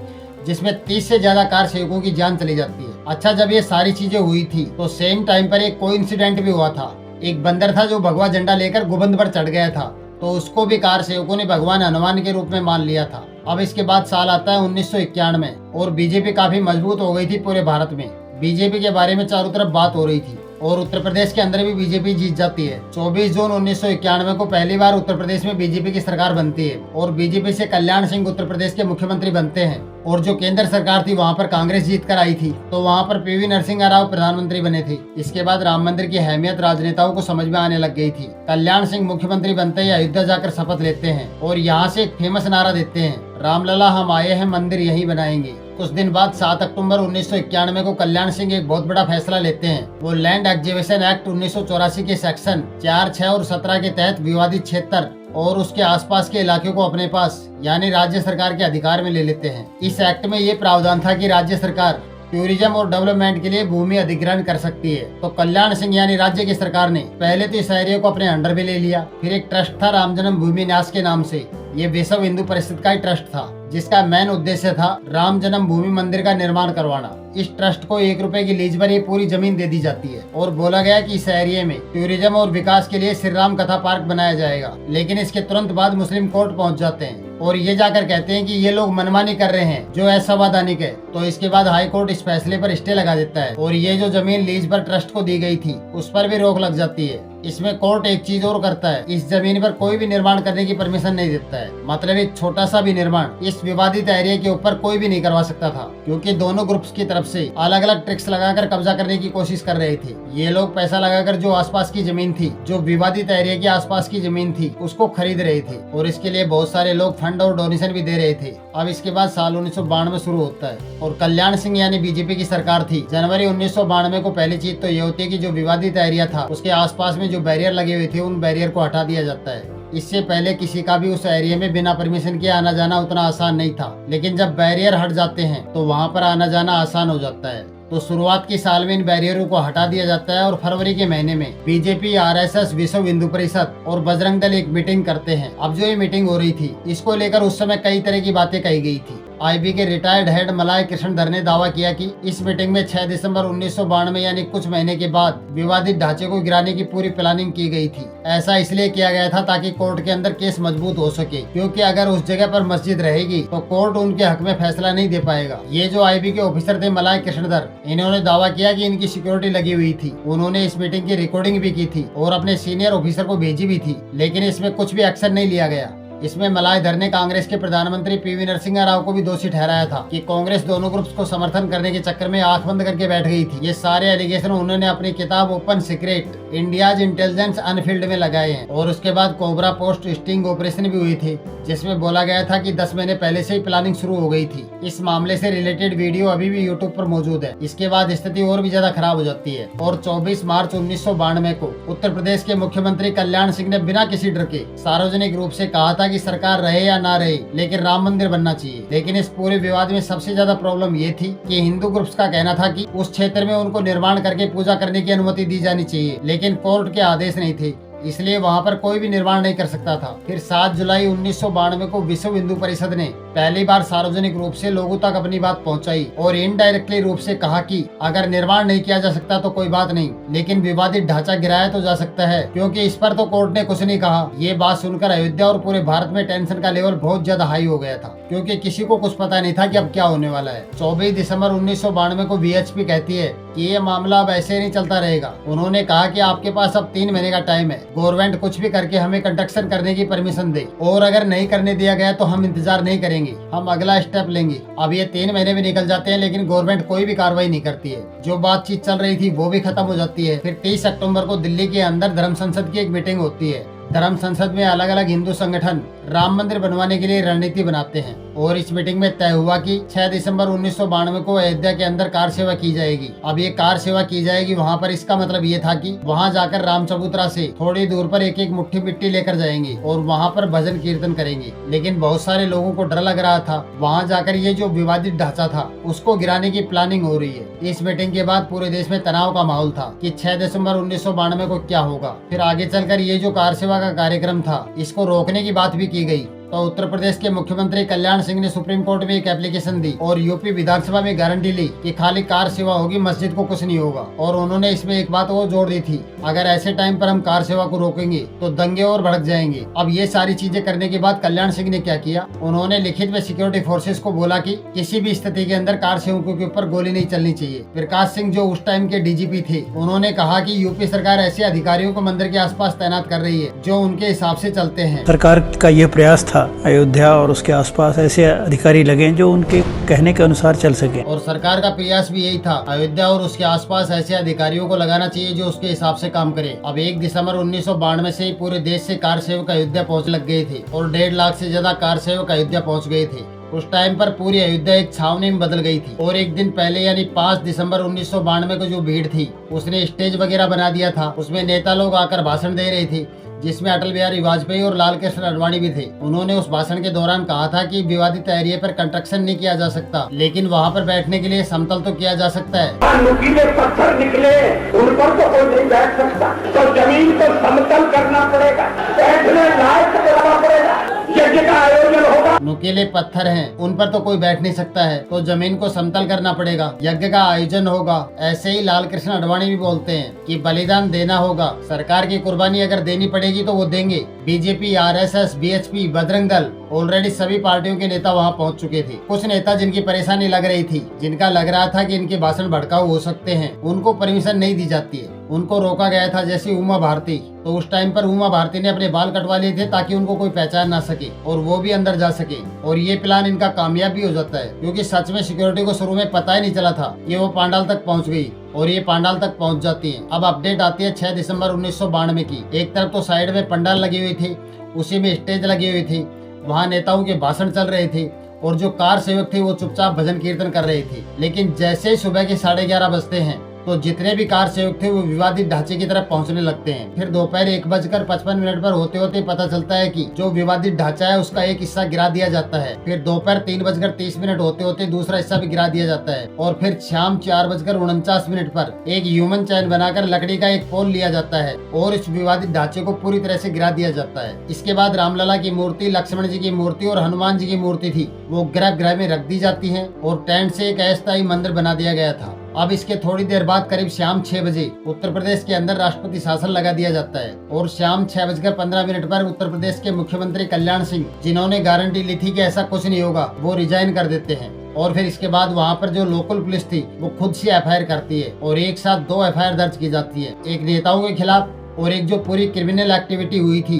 जिसमें 30 से ज्यादा कार सेवकों की जान चली जाती है। अच्छा, जब ये सारी चीजें हुई थी तो सेम टाइम पर एक कोइंसिडेंट भी हुआ था। एक बंदर था जो भगवा झंडा लेकर गुबंद पर चढ़ गया था, तो उसको भी कार सेवकों ने भगवान हनुमान के रूप में मान लिया था। अब इसके बाद साल आता है 1991 और बीजेपी काफी मजबूत हो गई थी पूरे भारत में। बीजेपी के बारे में चारों तरफ बात हो रही थी और उत्तर प्रदेश के अंदर भी बीजेपी जीत जाती है। 24 जून 1991 को पहली बार उत्तर प्रदेश में बीजेपी की सरकार बनती है और बीजेपी से कल्याण सिंह उत्तर प्रदेश के मुख्यमंत्री बनते हैं। और जो केंद्र सरकार थी वहाँ पर कांग्रेस जीत कर आई थी, तो वहाँ पर पीवी नरसिम्हा राव प्रधानमंत्री बने थे। इसके बाद राम मंदिर की अहमियत राजनेताओं को समझ में आने लग गई थी। कल्याण सिंह मुख्यमंत्री बनते ही अयोध्या जाकर शपथ लेते हैं और यहाँ से एक फेमस नारा देते हैं, रामलला हम आए हैं, मंदिर यहीं बनाएंगे। कुछ दिन बाद 7 अक्टूबर 1991 को कल्याण सिंह एक बहुत बड़ा फैसला लेते हैं। वो लैंड एक्विजिशन एक्ट 1984 के सेक्शन 4, 6 और 17 के तहत विवादित क्षेत्र और उसके आसपास के इलाके को अपने पास यानी राज्य सरकार के अधिकार में ले लेते हैं। इस एक्ट में ये प्रावधान था कि राज्य सरकार टूरिज्म और डेवलपमेंट के लिए भूमि अधिग्रहण कर सकती है। तो कल्याण सिंह यानी राज्य की सरकार ने पहले तो इस एरिया को अपने अंडर में ले लिया। फिर एक ट्रस्ट था राम जन्म भूमि न्यास के नाम से, ये विश्व हिंदू परिषद का ही ट्रस्ट था, जिसका मेन उद्देश्य था राम जन्म भूमि मंदिर का निर्माण करवाना। इस ट्रस्ट को 1 रुपए की लीज पर ये पूरी जमीन दे दी जाती है और बोला गया कि इस एरिया में टूरिज्म और विकास के लिए श्री राम कथा पार्क बनाया जाएगा। लेकिन इसके तुरंत बाद मुस्लिम कोर्ट पहुंच जाते हैं और ये जाकर कहते हैं कि ये लोग मनमानी कर रहे हैं जो असंवैधानिक है। तो इसके बाद हाई कोर्ट इस फैसले पर स्टे लगा देता है और ये जो जमीन लीज पर ट्रस्ट को दी गई थी उस पर भी रोक लग जाती है। इसमें कोर्ट एक चीज और करता है, इस जमीन पर कोई भी निर्माण करने की परमिशन नहीं देता है। मतलब एक छोटा सा भी निर्माण इस विवादित एरिया के ऊपर कोई भी नहीं करवा सकता था, क्योंकि दोनों ग्रुप्स की तरफ से अलग अलग ट्रिक्स लगाकर कब्जा करने की कोशिश कर रहे थे। ये लोग पैसा लगाकर जो आसपास की जमीन थी, जो विवादित एरिया के आसपास की जमीन थी, उसको खरीद रहे थे और इसके लिए बहुत सारे लोग फंड और डोनेशन भी दे रहे थे। अब इसके बाद साल 1992 शुरू होता है और कल्याण सिंह यानी बीजेपी की सरकार थी। जनवरी 1992 को पहली चीज तो ये होती है कि जो विवादित एरिया था उसके आसपास में जो बैरियर लगे हुए थे उन बैरियर को हटा दिया जाता है। इससे पहले किसी का भी उस एरिया में बिना परमिशन के आना जाना उतना आसान नहीं था, लेकिन जब बैरियर हट जाते हैं तो वहाँ पर आना जाना आसान हो जाता है। तो शुरुआत की साल में इन बैरियरों को हटा दिया जाता है और फरवरी के महीने में बीजेपी, आरएसएस, विश्व हिंदू परिषद और बजरंग दल एक मीटिंग करते हैं। अब जो ये मीटिंग हो रही थी इसको लेकर उस समय कई तरह की बातें कही गई थी। आईबी के रिटायर्ड हेड मलाय कृष्णधर ने दावा किया कि इस मीटिंग में 6 दिसंबर 1992 यानी कुछ महीने के बाद विवादित ढांचे को गिराने की पूरी प्लानिंग की गई थी। ऐसा इसलिए किया गया था ताकि कोर्ट के अंदर केस मजबूत हो सके, क्योंकि अगर उस जगह पर मस्जिद रहेगी तो कोर्ट उनके हक में फैसला नहीं दे पाएगा। ये जो आईबी के ऑफिसर थे मलाय कृष्णधर, इन्होंने दावा किया कि इनकी सिक्योरिटी लगी हुई थी। उन्होंने इस मीटिंग की रिकॉर्डिंग भी की थी और अपने सीनियर ऑफिसर को भेजी भी थी, लेकिन इसमें कुछ भी एक्शन नहीं लिया गया। इसमें मलाईधर ने कांग्रेस के प्रधानमंत्री पीवी नरसिम्हा राव को भी दोषी ठहराया था कि कांग्रेस दोनों ग्रुप्स को समर्थन करने के चक्कर में आंख बंद करके बैठ गई थी। ये सारे एलिगेशन उन्होंने अपनी किताब open secret India's intelligence unfilled में लगाए हैं। और उसके बाद कोबरा पोस्ट स्टिंग ऑपरेशन भी हुई थी, जिसमें बोला गया था कि 10 महीने पहले से ही प्लानिंग शुरू हो गई थी। इस मामले से रिलेटेड वीडियो अभी भी यूट्यूब पर मौजूद है। इसके बाद स्थिति और भी ज्यादा खराब हो जाती है और 24 मार्च 1992 को उत्तर प्रदेश के मुख्यमंत्री कल्याण सिंह ने बिना किसी डर के सार्वजनिक रूप से कहा था कि सरकार रहे या ना रहे, लेकिन राम मंदिर बनना चाहिए। लेकिन इस पूरे विवाद में सबसे ज्यादा प्रॉब्लम ये थी कि हिंदू ग्रुप्स का कहना था कि उस क्षेत्र में उनको निर्माण करके पूजा करने की अनुमति दी जानी चाहिए, लेकिन कोर्ट के आदेश नहीं थे, इसलिए वहां पर कोई भी निर्माण नहीं कर सकता था। फिर 7 जुलाई 1992 को विश्व हिंदू परिषद ने पहली बार सार्वजनिक रूप से लोगों तक अपनी बात पहुंचाई और इनडायरेक्टली रूप से कहा कि अगर निर्माण नहीं किया जा सकता तो कोई बात नहीं, लेकिन विवादित ढांचा गिराया तो जा सकता है, क्योंकि इस पर तो कोर्ट ने कुछ नहीं कहा। ये बात सुनकर अयोध्या और पूरे भारत में टेंशन का लेवल बहुत ज्यादा हाई हो गया था, क्योंकि किसी को कुछ पता नहीं था कि अब क्या होने वाला है। 24 दिसंबर 1992 को वीएचपी कहती है कि ये मामला अब ऐसे नहीं चलता रहेगा। उन्होंने कहा कि आपके पास अब 3 महीने का टाइम है, गवर्नमेंट कुछ भी करके हमें कंस्ट्रक्शन करने की परमिशन दे, और अगर नहीं करने दिया गया तो हम इंतजार नहीं करेंगे, हम अगला स्टेप लेंगे। अब ये 3 महीने भी निकल जाते हैं, लेकिन गवर्नमेंट कोई भी कार्रवाई नहीं करती है। जो बातचीत चल रही थी वो भी खत्म हो जाती है। फिर 30 अक्टूबर को दिल्ली के अंदर धर्म संसद की एक मीटिंग होती है। धर्म संसद में अलग अलग हिंदू संगठन राम मंदिर बनवाने के लिए रणनीति बनाते हैं और इस मीटिंग में तय हुआ कि 6 दिसंबर 1992 को अयोध्या के अंदर कार सेवा की जाएगी। अब ये कार सेवा की जाएगी वहाँ पर, इसका मतलब ये था कि वहाँ जाकर राम चबूतरा से थोड़ी दूर पर एक एक मुट्ठी मिट्टी लेकर जाएंगे और वहाँ पर भजन कीर्तन करेंगे। लेकिन बहुत सारे लोगों को डर लग रहा था, वहाँ जाकर ये जो विवादित ढांचा था उसको गिराने की प्लानिंग हो रही है। इस मीटिंग के बाद पूरे देश में तनाव का माहौल था कि 6 दिसंबर 1992 को क्या होगा। फिर आगे चलकर ये जो कार सेवा का कार्यक्रम था इसको रोकने की बात भी की गई। तो उत्तर प्रदेश के मुख्यमंत्री कल्याण सिंह ने सुप्रीम कोर्ट में एक एप्लीकेशन दी और यूपी विधानसभा में गारंटी ली कि खाली कार सेवा होगी, मस्जिद को कुछ नहीं होगा। और उन्होंने इसमें एक बात और जोड़ दी थी, अगर ऐसे टाइम पर हम कार सेवा को रोकेंगे तो दंगे और भड़क जाएंगे। अब ये सारी चीजें करने के बाद कल्याण सिंह ने क्या किया, उन्होंने लिखित में सिक्योरिटी फोर्सेस को बोला कि किसी भी स्थिति के अंदर कार सेवकों के ऊपर गोली नहीं चलनी चाहिए। प्रकाश सिंह जो उस टाइम के डीजीपी थे, उन्होंने कहा कि यूपी सरकार ऐसे अधिकारियों को मंदिर के आसपास तैनात कर रही है जो उनके हिसाब से चलते हैं। सरकार का यह प्रयास था अयोध्या और उसके आसपास ऐसे अधिकारी लगे जो उनके कहने के अनुसार चल सके, और सरकार का प्रयास भी यही था, अयोध्या और उसके आसपास ऐसे अधिकारियों को लगाना चाहिए जो उसके हिसाब से काम करे। अब 1 दिसंबर 1992 से ही पूरे देश से कार सेवक अयोध्या पहुँच लग गए थे और 1.5 लाख से ज्यादा कार सेवक अयोध्या पहुँच गए थे। उस टाइम पर पूरी अयोध्या एक छावनी में बदल गई थी और एक दिन पहले यानी 5 दिसंबर 1992 को जो भीड़ थी उसने स्टेज वगैरह बना दिया था। उसमें नेता लोग आकर भाषण दे रहे थे, जिसमें अटल बिहारी वाजपेयी और लाल कृष्ण आडवाणी भी थे। उन्होंने उस भाषण के दौरान कहा था कि विवादित एरिया पर कंस्ट्रक्शन नहीं किया जा सकता, लेकिन वहाँ पर बैठने के लिए समतल तो किया जा सकता है। नुकीले पत्थर निकले, उन पर तो कोई नहीं बैठ सकता, तो जमीन को समतल करना पड़ेगा, बैठने लायक करना पड़ेगा, यज्ञ का आयोजन होगा। नुकीले पत्थर हैं, उन पर तो कोई बैठ नहीं सकता है, तो जमीन को समतल करना पड़ेगा, यज्ञ का आयोजन होगा। ऐसे ही लाल कृष्ण आडवाणी भी बोलते हैं कि बलिदान देना होगा, सरकार की कुर्बानी अगर देनी पड़ेगी तो वो देंगे। BJP, RSS, BHP, Bajrang Dal, already सभी पार्टियों के नेता वहां पहुंच चुके थे। कुछ नेता जिनकी परेशानी लग रही थी, जिनका लग रहा था कि इनके भाषण भड़काऊ हो सकते हैं, उनको परमिशन नहीं दी जाती है, उनको रोका गया था। जैसे उमा भारती, तो उस टाइम पर उमा भारती ने अपने बाल कटवा लिए थे ताकि उनको कोई पहचान ना सके और वो भी अंदर जा सके। और ये प्लान इनका कामयाब भी हो जाता है, क्योंकि सच में सिक्योरिटी को शुरू में पता ही नहीं चला था कि वो पांडाल तक पहुंच गई और ये पांडाल तक पहुंच जाती है। अब अपडेट आती है 6 दिसंबर 1992 की। एक तरफ तो साइड में पंडाल लगी हुई थी, उसी में स्टेज लगी हुई थी, वहाँ नेताओं के भाषण चल रहे थे और जो कार सेवक थे वो चुपचाप भजन कीर्तन कर रहे थे। लेकिन जैसे ही सुबह के 11:30 बजते हैं तो जितने भी कार सेवक थे वो विवादित ढांचे की तरफ पहुंचने लगते हैं। फिर दोपहर 1:55 पर होते होते पता चलता है कि जो विवादित ढांचा है उसका एक हिस्सा गिरा दिया जाता है। फिर दोपहर 3:30 होते होते दूसरा हिस्सा भी गिरा दिया जाता है और फिर शाम 4:49 पर एक ह्यूमन चैन बनाकर लकड़ी का एक पोल लिया जाता है और इस विवादित ढांचे को पूरी तरह से गिरा दिया जाता है। इसके बाद रामलला की मूर्ति, लक्ष्मण जी की मूर्ति और हनुमान जी की मूर्ति थी वो गर्भगृह में रख दी जाती है और टेंट से एक अस्थायी मंदिर बना दिया गया था। अब इसके थोड़ी देर बाद करीब शाम 6 बजे उत्तर प्रदेश के अंदर राष्ट्रपति शासन लगा दिया जाता है और शाम 6:15 पर उत्तर प्रदेश के मुख्यमंत्री कल्याण सिंह, जिन्होंने गारंटी ली थी कि ऐसा कुछ नहीं होगा, वो रिजाइन कर देते हैं। और फिर इसके बाद वहाँ पर जो लोकल पुलिस थी वो खुद से एफआईआर करती है और एक साथ 2 एफआईआर दर्ज की जाती है, एक नेताओं के खिलाफ और एक जो पूरी क्रिमिनल एक्टिविटी हुई थी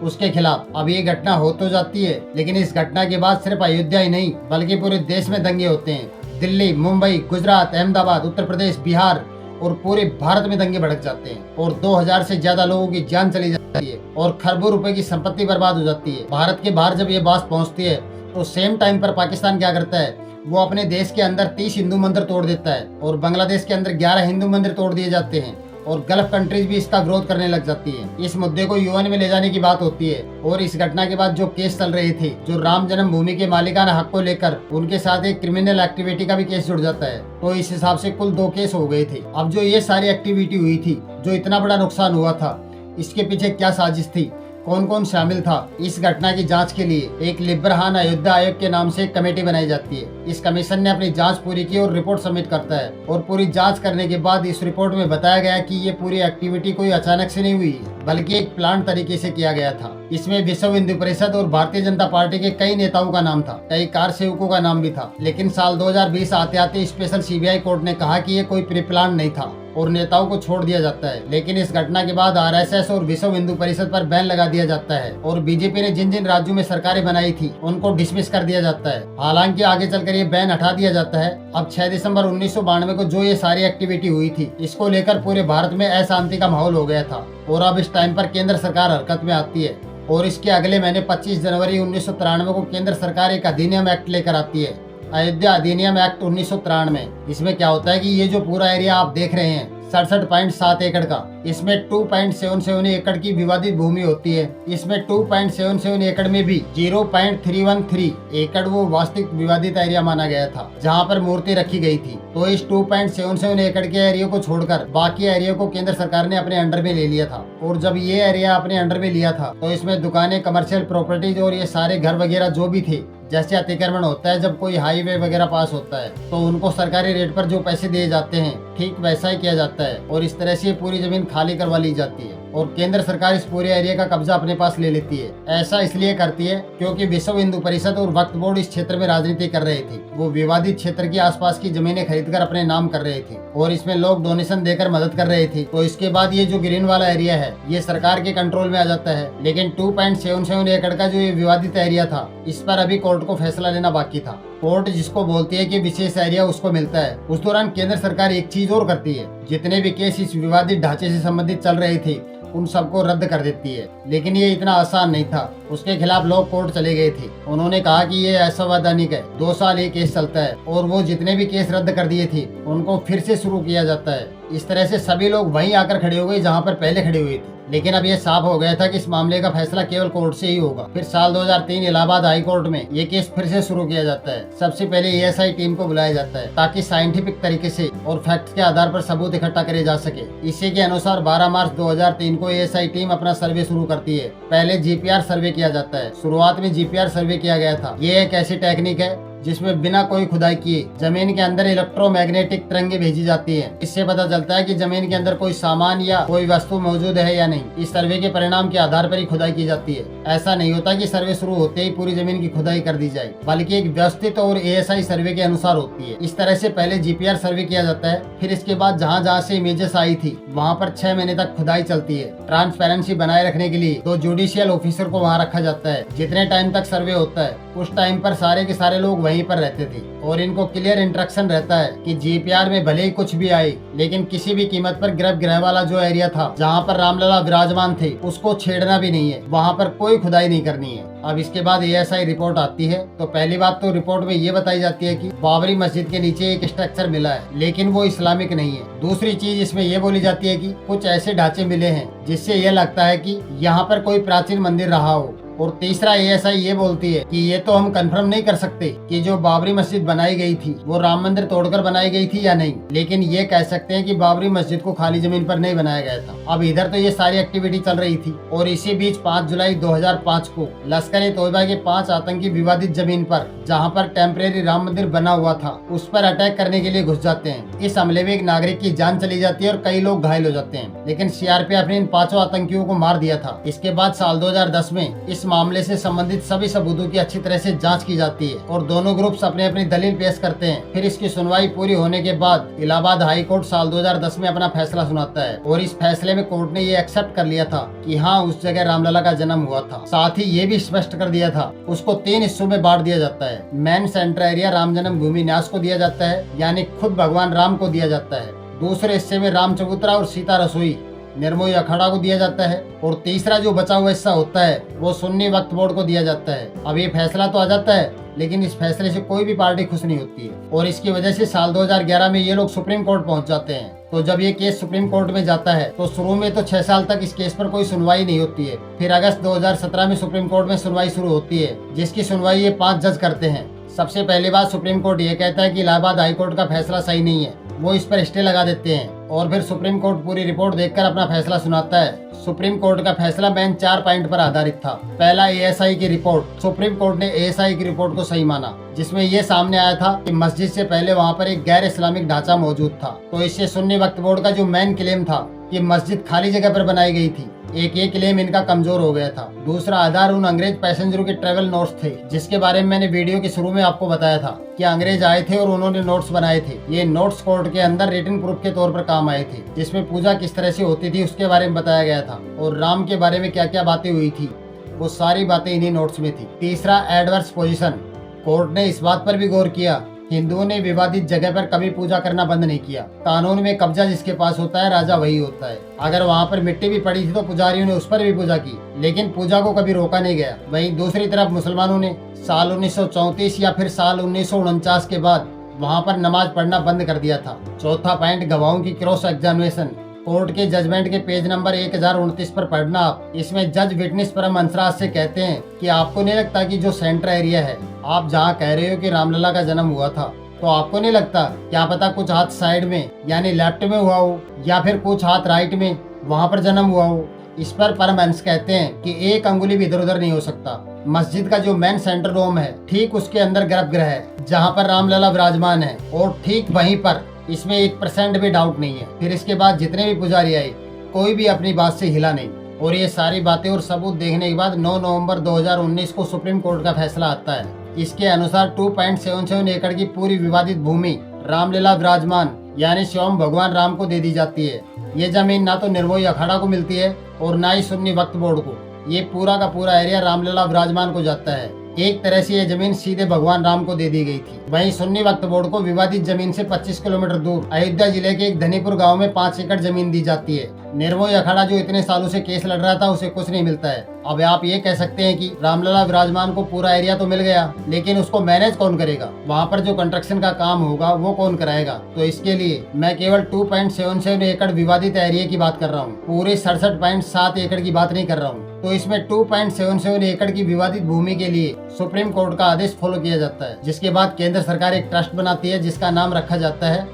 उसके खिलाफ। अब ये घटना हो तो जाती है, लेकिन इस घटना के बाद सिर्फ अयोध्या ही नहीं बल्कि पूरे देश में दंगे होते हैं। दिल्ली, मुंबई, गुजरात, अहमदाबाद, उत्तर प्रदेश, बिहार और पूरे भारत में दंगे भड़क जाते हैं और 2000 से ज्यादा लोगों की जान चली जाती है और खरबों रुपए की संपत्ति बर्बाद हो जाती है। भारत के बाहर जब ये बात पहुंचती है तो सेम टाइम पर पाकिस्तान क्या करता है, वो अपने देश के अंदर 30 हिंदू मंदिर तोड़ देता है और बांग्लादेश के अंदर 11 हिंदू मंदिर तोड़ दिए जाते हैं और गल्फ कंट्रीज भी इसका विरोध करने लग जाती है। इस मुद्दे को यूएन में ले जाने की बात होती है और इस घटना के बाद जो केस चल रहे थे, जो राम जन्मभूमि के मालिकाना हक को लेकर, उनके साथ एक क्रिमिनल एक्टिविटी का भी केस जुड़ जाता है। तो इस हिसाब से कुल 2 केस हो गए थे। अब जो ये सारी एक्टिविटी हुई थी, जो इतना बड़ा नुकसान हुआ था, इसके पीछे क्या साजिश थी, कौन कौन शामिल था, इस घटना की जांच के लिए एक लिब्रहान अयोध्या आयोग के नाम से एक कमेटी बनाई जाती है। इस कमीशन ने अपनी जांच पूरी की और रिपोर्ट सबमिट करता है और पूरी जांच करने के बाद इस रिपोर्ट में बताया गया कि ये पूरी एक्टिविटी कोई अचानक से नहीं हुई, बल्कि एक प्लान तरीके से किया गया था। इसमें विश्व हिंदू परिषद और भारतीय जनता पार्टी के कई नेताओं का नाम था, कई कार सेवकों का नाम भी था। लेकिन साल 2020 आते आते स्पेशल सीबीआई कोर्ट ने कहा कि ये कोई प्री प्लान नहीं था और नेताओं को छोड़ दिया जाता है। लेकिन इस घटना के बाद आरएसएस और विश्व हिंदू परिषद पर बैन लगा दिया जाता है और बीजेपी ने जिन जिन राज्यों में सरकारें बनाई थी उनको डिसमिस कर दिया जाता है। हालांकि आगे चलकर ये बैन हटा दिया जाता है। अब 6 दिसंबर 1992 को जो ये सारी एक्टिविटी हुई थी, इसको लेकर पूरे भारत में अशांति का माहौल हो गया था और अब इस टाइम पर केंद्र सरकार हरकत में आती है और इसके अगले महीने 25 जनवरी 1993 को केंद्र सरकार एक अधिनियम एक्ट लेकर आती है, अयोध्या अधिनियम एक्ट 1993। इसमें क्या होता है कि ये जो पूरा एरिया आप देख रहे हैं 67.7 एकड़ का, इसमें 2.77 एकड़ की विवादित भूमि होती है। इसमें 2.77 एकड़ में भी 0.313 एकड़ वो वास्तविक विवादित एरिया माना गया था जहां पर मूर्ति रखी गई थी। तो इस 2.77 एकड़ के एरिया को छोड़कर बाकी एरिया को केंद्र सरकार ने अपने अंडर में ले लिया था और जब ये एरिया अपने अंडर में लिया था तो इसमें दुकानें, कमर्शियल प्रॉपर्टीज और ये सारे घर वगैरह जो भी थे, जैसे अतिक्रमण होता है जब कोई हाईवे वगैरह पास होता है तो उनको सरकारी रेट पर जो पैसे दिए जाते हैं ठीक वैसा ही किया जाता है और इस तरह से पूरी जमीन खाली करवा ली जाती है और केंद्र सरकार इस पूरे एरिया का कब्जा अपने पास ले लेती है। ऐसा इसलिए करती है क्योंकि विश्व हिंदू परिषद और वक्फ बोर्ड इस क्षेत्र में राजनीति कर रहे थे। वो विवादित क्षेत्र के आसपास की जमीनें खरीदकर अपने नाम कर रहे थे और इसमें लोग डोनेशन देकर मदद कर रहे थे। तो इसके बाद ये जो ग्रीन वाला एरिया है ये सरकार के कंट्रोल में आ जाता है। लेकिन 2.77 एकड़ का जो ये विवादित एरिया था, इस पर अभी कोर्ट को फैसला लेना बाकी था। कोर्ट जिसको बोलती है कि विशेष एरिया उसको मिलता है। उस दौरान केंद्र सरकार एक चीज और करती है, जितने भी केस इस विवादित ढांचे से संबंधित चल रहे थे उन सबको रद्द कर देती है। लेकिन ये इतना आसान नहीं था, उसके खिलाफ लोग कोर्ट चले गए थे। उन्होंने कहा कि ये असंवैधानिक है, 2 साल ये केस चलता है और वो जितने भी केस रद्द कर दिए थे उनको फिर से शुरू किया जाता है। इस तरह से सभी लोग वहीं आकर खड़े हो गए जहाँ पर पहले खड़े हुए थे। लेकिन अब ये साफ हो गया था कि इस मामले का फैसला केवल कोर्ट से ही होगा। फिर साल 2003 इलाहाबाद हाई कोर्ट में ये केस फिर से शुरू किया जाता है। सबसे पहले एएसआई टीम को बुलाया जाता है ताकि साइंटिफिक तरीके से और फैक्ट्स के आधार पर सबूत इकट्ठा करे जा सके। इसी के अनुसार 12 मार्च 2003 को एएसआई टीम अपना सर्वे शुरू करती है। पहले जीपीआर सर्वे किया जाता है। शुरुआत में जीपीआर सर्वे किया गया था। ये एक ऐसी टेक्निक है जिसमें बिना कोई खुदाई किए जमीन के अंदर इलेक्ट्रोमैग्नेटिक तरंगे भेजी जाती हैं। इससे पता चलता है कि जमीन के अंदर कोई सामान या कोई वस्तु मौजूद है या नहीं। इस सर्वे के परिणाम के आधार पर ही खुदाई की जाती है। ऐसा नहीं होता कि सर्वे शुरू होते ही पूरी जमीन की खुदाई कर दी जाए, बल्कि एक व्यवस्थित और एएसआई सर्वे के अनुसार होती है। इस तरह से पहले जीपीआर सर्वे किया जाता है। फिर इसके बाद जहाँ जहाँ से इमेजेस आई थी वहाँ पर 6 महीने तक खुदाई चलती है। ट्रांसपेरेंसी बनाए रखने के लिए 2 जुडिशियल ऑफिसर को वहाँ रखा जाता है। जितने टाइम तक सर्वे होता है उस टाइम पर सारे के सारे लोग वहीं पर रहते थे और इनको क्लियर इंस्ट्रक्शन रहता है कि जीपीआर में भले ही कुछ भी आए, लेकिन किसी भी कीमत पर गर्भगृह वाला जो एरिया था जहाँ पर रामलला विराजमान थे उसको छेड़ना भी नहीं है, वहाँ पर कोई खुदाई नहीं करनी है। अब इसके बाद एएसआई रिपोर्ट आती है तो पहली बात तो रिपोर्ट में ये बताई जाती है कि बाबरी मस्जिद के नीचे एक स्ट्रक्चर मिला है, लेकिन वो इस्लामिक नहीं है। दूसरी चीज इसमें ये बोली जाती है कि कुछ ऐसे ढांचे मिले हैं जिससे ये लगता है कि यहाँ पर कोई प्राचीन मंदिर रहा हो। और तीसरा एएसआई ये बोलती है कि ये तो हम कंफर्म नहीं कर सकते कि जो बाबरी मस्जिद बनाई गई थी वो राम मंदिर तोड़कर बनाई गई थी या नहीं, लेकिन ये कह सकते हैं कि बाबरी मस्जिद को खाली जमीन पर नहीं बनाया गया था। अब इधर तो ये सारी एक्टिविटी चल रही थी और इसी बीच 5 जुलाई 2005 को लश्कर ए तोयबा के 5 आतंकी विवादित जमीन पर जहाँ पर टेम्परेरी राम मंदिर बना हुआ था उस पर अटैक करने के लिए घुस जाते हैं। इस हमले में एक नागरिक की जान चली जाती है और कई लोग घायल हो जाते हैं, लेकिन सीआरपीएफ ने इन 5 आतंकियों को मार दिया था। इसके बाद साल 2010 में इस मामले से संबंधित सभी सबूतों की अच्छी तरह से जांच की जाती है और दोनों ग्रुप्स अपनी अपनी दलील पेश करते हैं। फिर इसकी सुनवाई पूरी होने के बाद इलाहाबाद हाई कोर्ट साल 2010 में अपना फैसला सुनाता है और इस फैसले में कोर्ट ने ये एक्सेप्ट कर लिया था कि हाँ, उस जगह रामलला का जन्म हुआ था। साथ ही ये भी स्पष्ट कर दिया था उसको 3 हिस्सों में बांट दिया जाता है। मेन सेंटर एरिया राम जन्म भूमि न्यास को दिया जाता है, यानी खुद भगवान राम को दिया जाता है। दूसरे हिस्से में राम चबूतरा और सीता रसोई निर्मोही अखाड़ा को दिया जाता है और तीसरा जो बचा हुआ हिस्सा होता है वो सुन्नी वक्फ बोर्ड को दिया जाता है। अब ये फैसला तो आ जाता है, लेकिन इस फैसले से कोई भी पार्टी खुश नहीं होती है और इसकी वजह से साल 2011 में ये लोग सुप्रीम कोर्ट पहुंच जाते हैं। तो जब ये केस सुप्रीम कोर्ट में जाता है तो शुरू में तो 6 साल तक इस केस पर कोई सुनवाई नहीं होती है। फिर अगस्त 2017 में सुप्रीम कोर्ट में सुनवाई शुरू होती है, जिसकी सुनवाई ये 5 जज करते हैं। सबसे पहली बात, सुप्रीम कोर्ट ये कहता है कि इलाहाबाद हाई कोर्ट का फैसला सही नहीं है, वो इस पर स्टे लगा देते हैं और फिर सुप्रीम कोर्ट पूरी रिपोर्ट देखकर अपना फैसला सुनाता है। सुप्रीम कोर्ट का फैसला मेन 4 पॉइंट पर आधारित था। पहला, एएसआई की रिपोर्ट। सुप्रीम कोर्ट ने एएसआई की रिपोर्ट को सही माना, जिसमें ये सामने आया था कि मस्जिद से पहले वहाँ पर एक गैर इस्लामिक ढांचा मौजूद था। तो इससे सुन्नी वक्फ बोर्ड का जो मेन क्लेम था कि मस्जिद खाली जगह पर बनाई गई थी, एक ये क्लेम इनका कमजोर हो गया था। दूसरा आधार उन अंग्रेज पैसेंजरों के ट्रेवल नोट्स थे, जिसके बारे में मैंने वीडियो के शुरू में आपको बताया था कि अंग्रेज आए थे और उन्होंने नोट्स बनाए थे। ये नोट्स कोर्ट के अंदर रिटन प्रूफ के तौर पर काम आए थे, जिसमें पूजा किस तरह से होती थी उसके बारे में बताया गया था और राम के बारे में क्या क्या बातें हुई थी, वो सारी बातें इन्हीं नोट्स में थी। तीसरा, एडवर्स पोजीशन। कोर्ट ने इस बात पर भी गौर किया, हिंदुओं ने विवादित जगह पर कभी पूजा करना बंद नहीं किया। कानून में कब्जा जिसके पास होता है, राजा वही होता है। अगर वहाँ पर मिट्टी भी पड़ी थी तो पुजारियों ने उस पर भी पूजा की, लेकिन पूजा को कभी रोका नहीं गया। वहीं दूसरी तरफ मुसलमानों ने साल 1934 या फिर साल 1949 के बाद वहाँ पर नमाज पढ़ना बंद कर दिया था। चौथा पॉइंट, गवाहों की क्रॉस एग्जामिनेशन। कोर्ट के जजमेंट के पेज नंबर 1029 पर पढ़ना आप। इसमें जज विटनेस परम हंसराज से कहते हैं कि आपको नहीं लगता कि जो सेंटर एरिया है, आप जहाँ कह रहे हो कि रामलला का जन्म हुआ था, तो आपको नहीं लगता क्या पता कुछ हाथ साइड में यानी लेफ्ट में हुआ हो या फिर कुछ हाथ राइट में वहाँ पर जन्म हुआ हो। इस पर परमहंस कहते हैं कि एक अंगुली भी इधर उधर नहीं हो सकता। मस्जिद का जो मेन सेंटर डोम है, ठीक उसके अंदर गर्भगृह है जहाँ पर रामलला विराजमान है और ठीक वहीं पर, इसमें 1% भी डाउट नहीं है। फिर इसके बाद जितने भी पुजारी आए, कोई भी अपनी बात से हिला नहीं और ये सारी बातें और सबूत देखने के बाद 9 नवंबर 2019 को सुप्रीम कोर्ट का फैसला आता है। इसके अनुसार 2.77 एकड़ की पूरी विवादित भूमि रामलला विराजमान यानी स्वयं भगवान राम को दे दी जाती है। ये जमीन ना तो निर्मोही अखाड़ा को मिलती है और ना ही सुन्नी वक्फ बोर्ड को। ये पूरा का पूरा एरिया रामलला विराजमान को जाता है। एक तरह से ये जमीन सीधे भगवान राम को दे दी गई थी। वहीं सुन्नी वक्फ बोर्ड को विवादित जमीन से 25 किलोमीटर दूर अयोध्या जिले के एक धनीपुर गांव में 5 एकड़ जमीन दी जाती है। निर्मोही अखाड़ा जो इतने सालों से केस लड़ रहा था, उसे कुछ नहीं मिलता है। अब आप ये कह सकते हैं कि रामलला विराजमान को पूरा एरिया तो मिल गया, लेकिन उसको मैनेज कौन करेगा? वहाँ पर जो कंस्ट्रक्शन का काम होगा वो कौन कराएगा? तो इसके लिए मैं केवल 2.77 एकड़ विवादित एरिया की बात कर रहा हूँ, पूरे 67.7 एकड़ की बात नहीं कर रहा हूँ। तो इसमें 2.77 एकड़ की विवादित भूमि के लिए सुप्रीम कोर्ट का आदेश फॉलो किया जाता है, जिसके बाद केंद्र सरकार एक ट्रस्ट बनाती है जिसका नाम रखा जाता है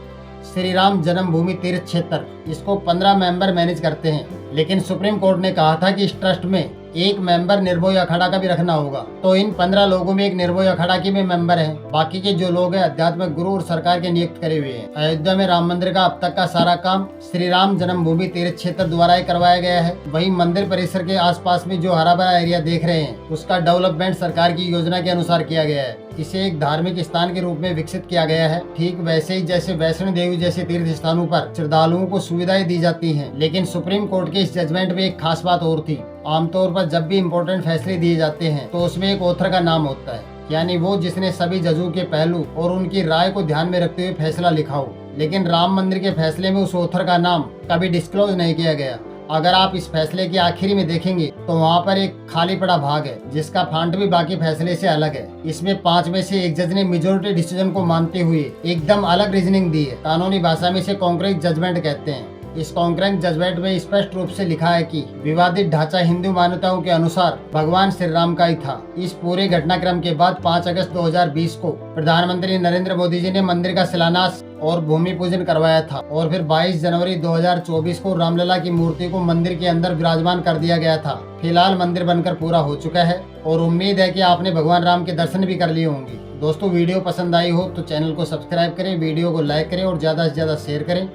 श्री राम जन्मभूमि तीर्थ क्षेत्र। इसको 15 मेंबर मैनेज करते हैं, लेकिन सुप्रीम कोर्ट ने कहा था कि इस ट्रस्ट में एक मेंबर निर्मोही अखाड़ा का भी रखना होगा। तो इन 15 लोगों में एक निर्मोही अखाड़ा के भी मेंबर हैं। बाकी के जो लोग हैं आध्यात्मिक गुरु और सरकार के नियुक्त करे हुए हैं। अयोध्या में राम मंदिर का अब तक का सारा काम श्री राम जन्मभूमि तीर्थ क्षेत्र द्वारा ही करवाया गया है। वहीं मंदिर परिसर के आसपास में जो हरा भरा एरिया देख रहे हैं, उसका डेवलपमेंट सरकार की योजना के अनुसार किया गया है। इसे एक धार्मिक स्थान के रूप में विकसित किया गया है, ठीक वैसे ही जैसे वैष्णो देवी जैसे तीर्थ स्थानों पर श्रद्धालुओं को सुविधाएं दी जाती हैं। लेकिन सुप्रीम कोर्ट के इस जजमेंट में एक खास बात और थी। आमतौर पर जब भी इम्पोर्टेंट फैसले दिए जाते हैं तो उसमें एक ऑथर का नाम होता है, यानी वो जिसने सभी जजों के पहलू और उनकी राय को ध्यान में रखते हुए फैसला लिखा हो। लेकिन राम मंदिर के फैसले में उस ऑथर का नाम कभी डिस्क्लोज नहीं किया गया। अगर आप इस फैसले के आखिरी में देखेंगे तो वहाँ पर एक खाली पड़ा भाग है जिसका फॉन्ट भी बाकी फैसले से अलग है। इसमें 5 में से एक जज ने मेजोरिटी डिसीजन को मानते हुए एकदम अलग रीजनिंग दी है। कानूनी भाषा में इसे कॉन्क्रीट जजमेंट कहते हैं। इस कॉन्क्रीट जजमेंट में स्पष्ट रूप से लिखा है कि विवादित ढांचा हिंदू मान्यताओं के अनुसार भगवान श्री राम का ही था। इस पूरे घटनाक्रम के बाद 5 अगस्त 2020 को प्रधानमंत्री नरेंद्र मोदी जी ने मंदिर का शिलान्यास और भूमि पूजन करवाया था और फिर 22 जनवरी 2024 को रामलला की मूर्ति को मंदिर के अंदर विराजमान कर दिया गया था। फिलहाल मंदिर बनकर पूरा हो चुका है और उम्मीद है कि आपने भगवान राम के दर्शन भी कर लिए होंगे। दोस्तों, वीडियो पसंद आई हो तो चैनल को सब्सक्राइब करें, वीडियो को लाइक करें और ज्यादा से ज्यादा शेयर करें।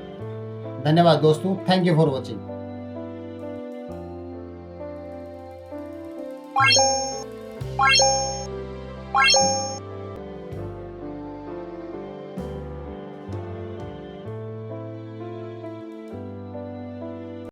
धन्यवाद दोस्तों, thank you for watching. you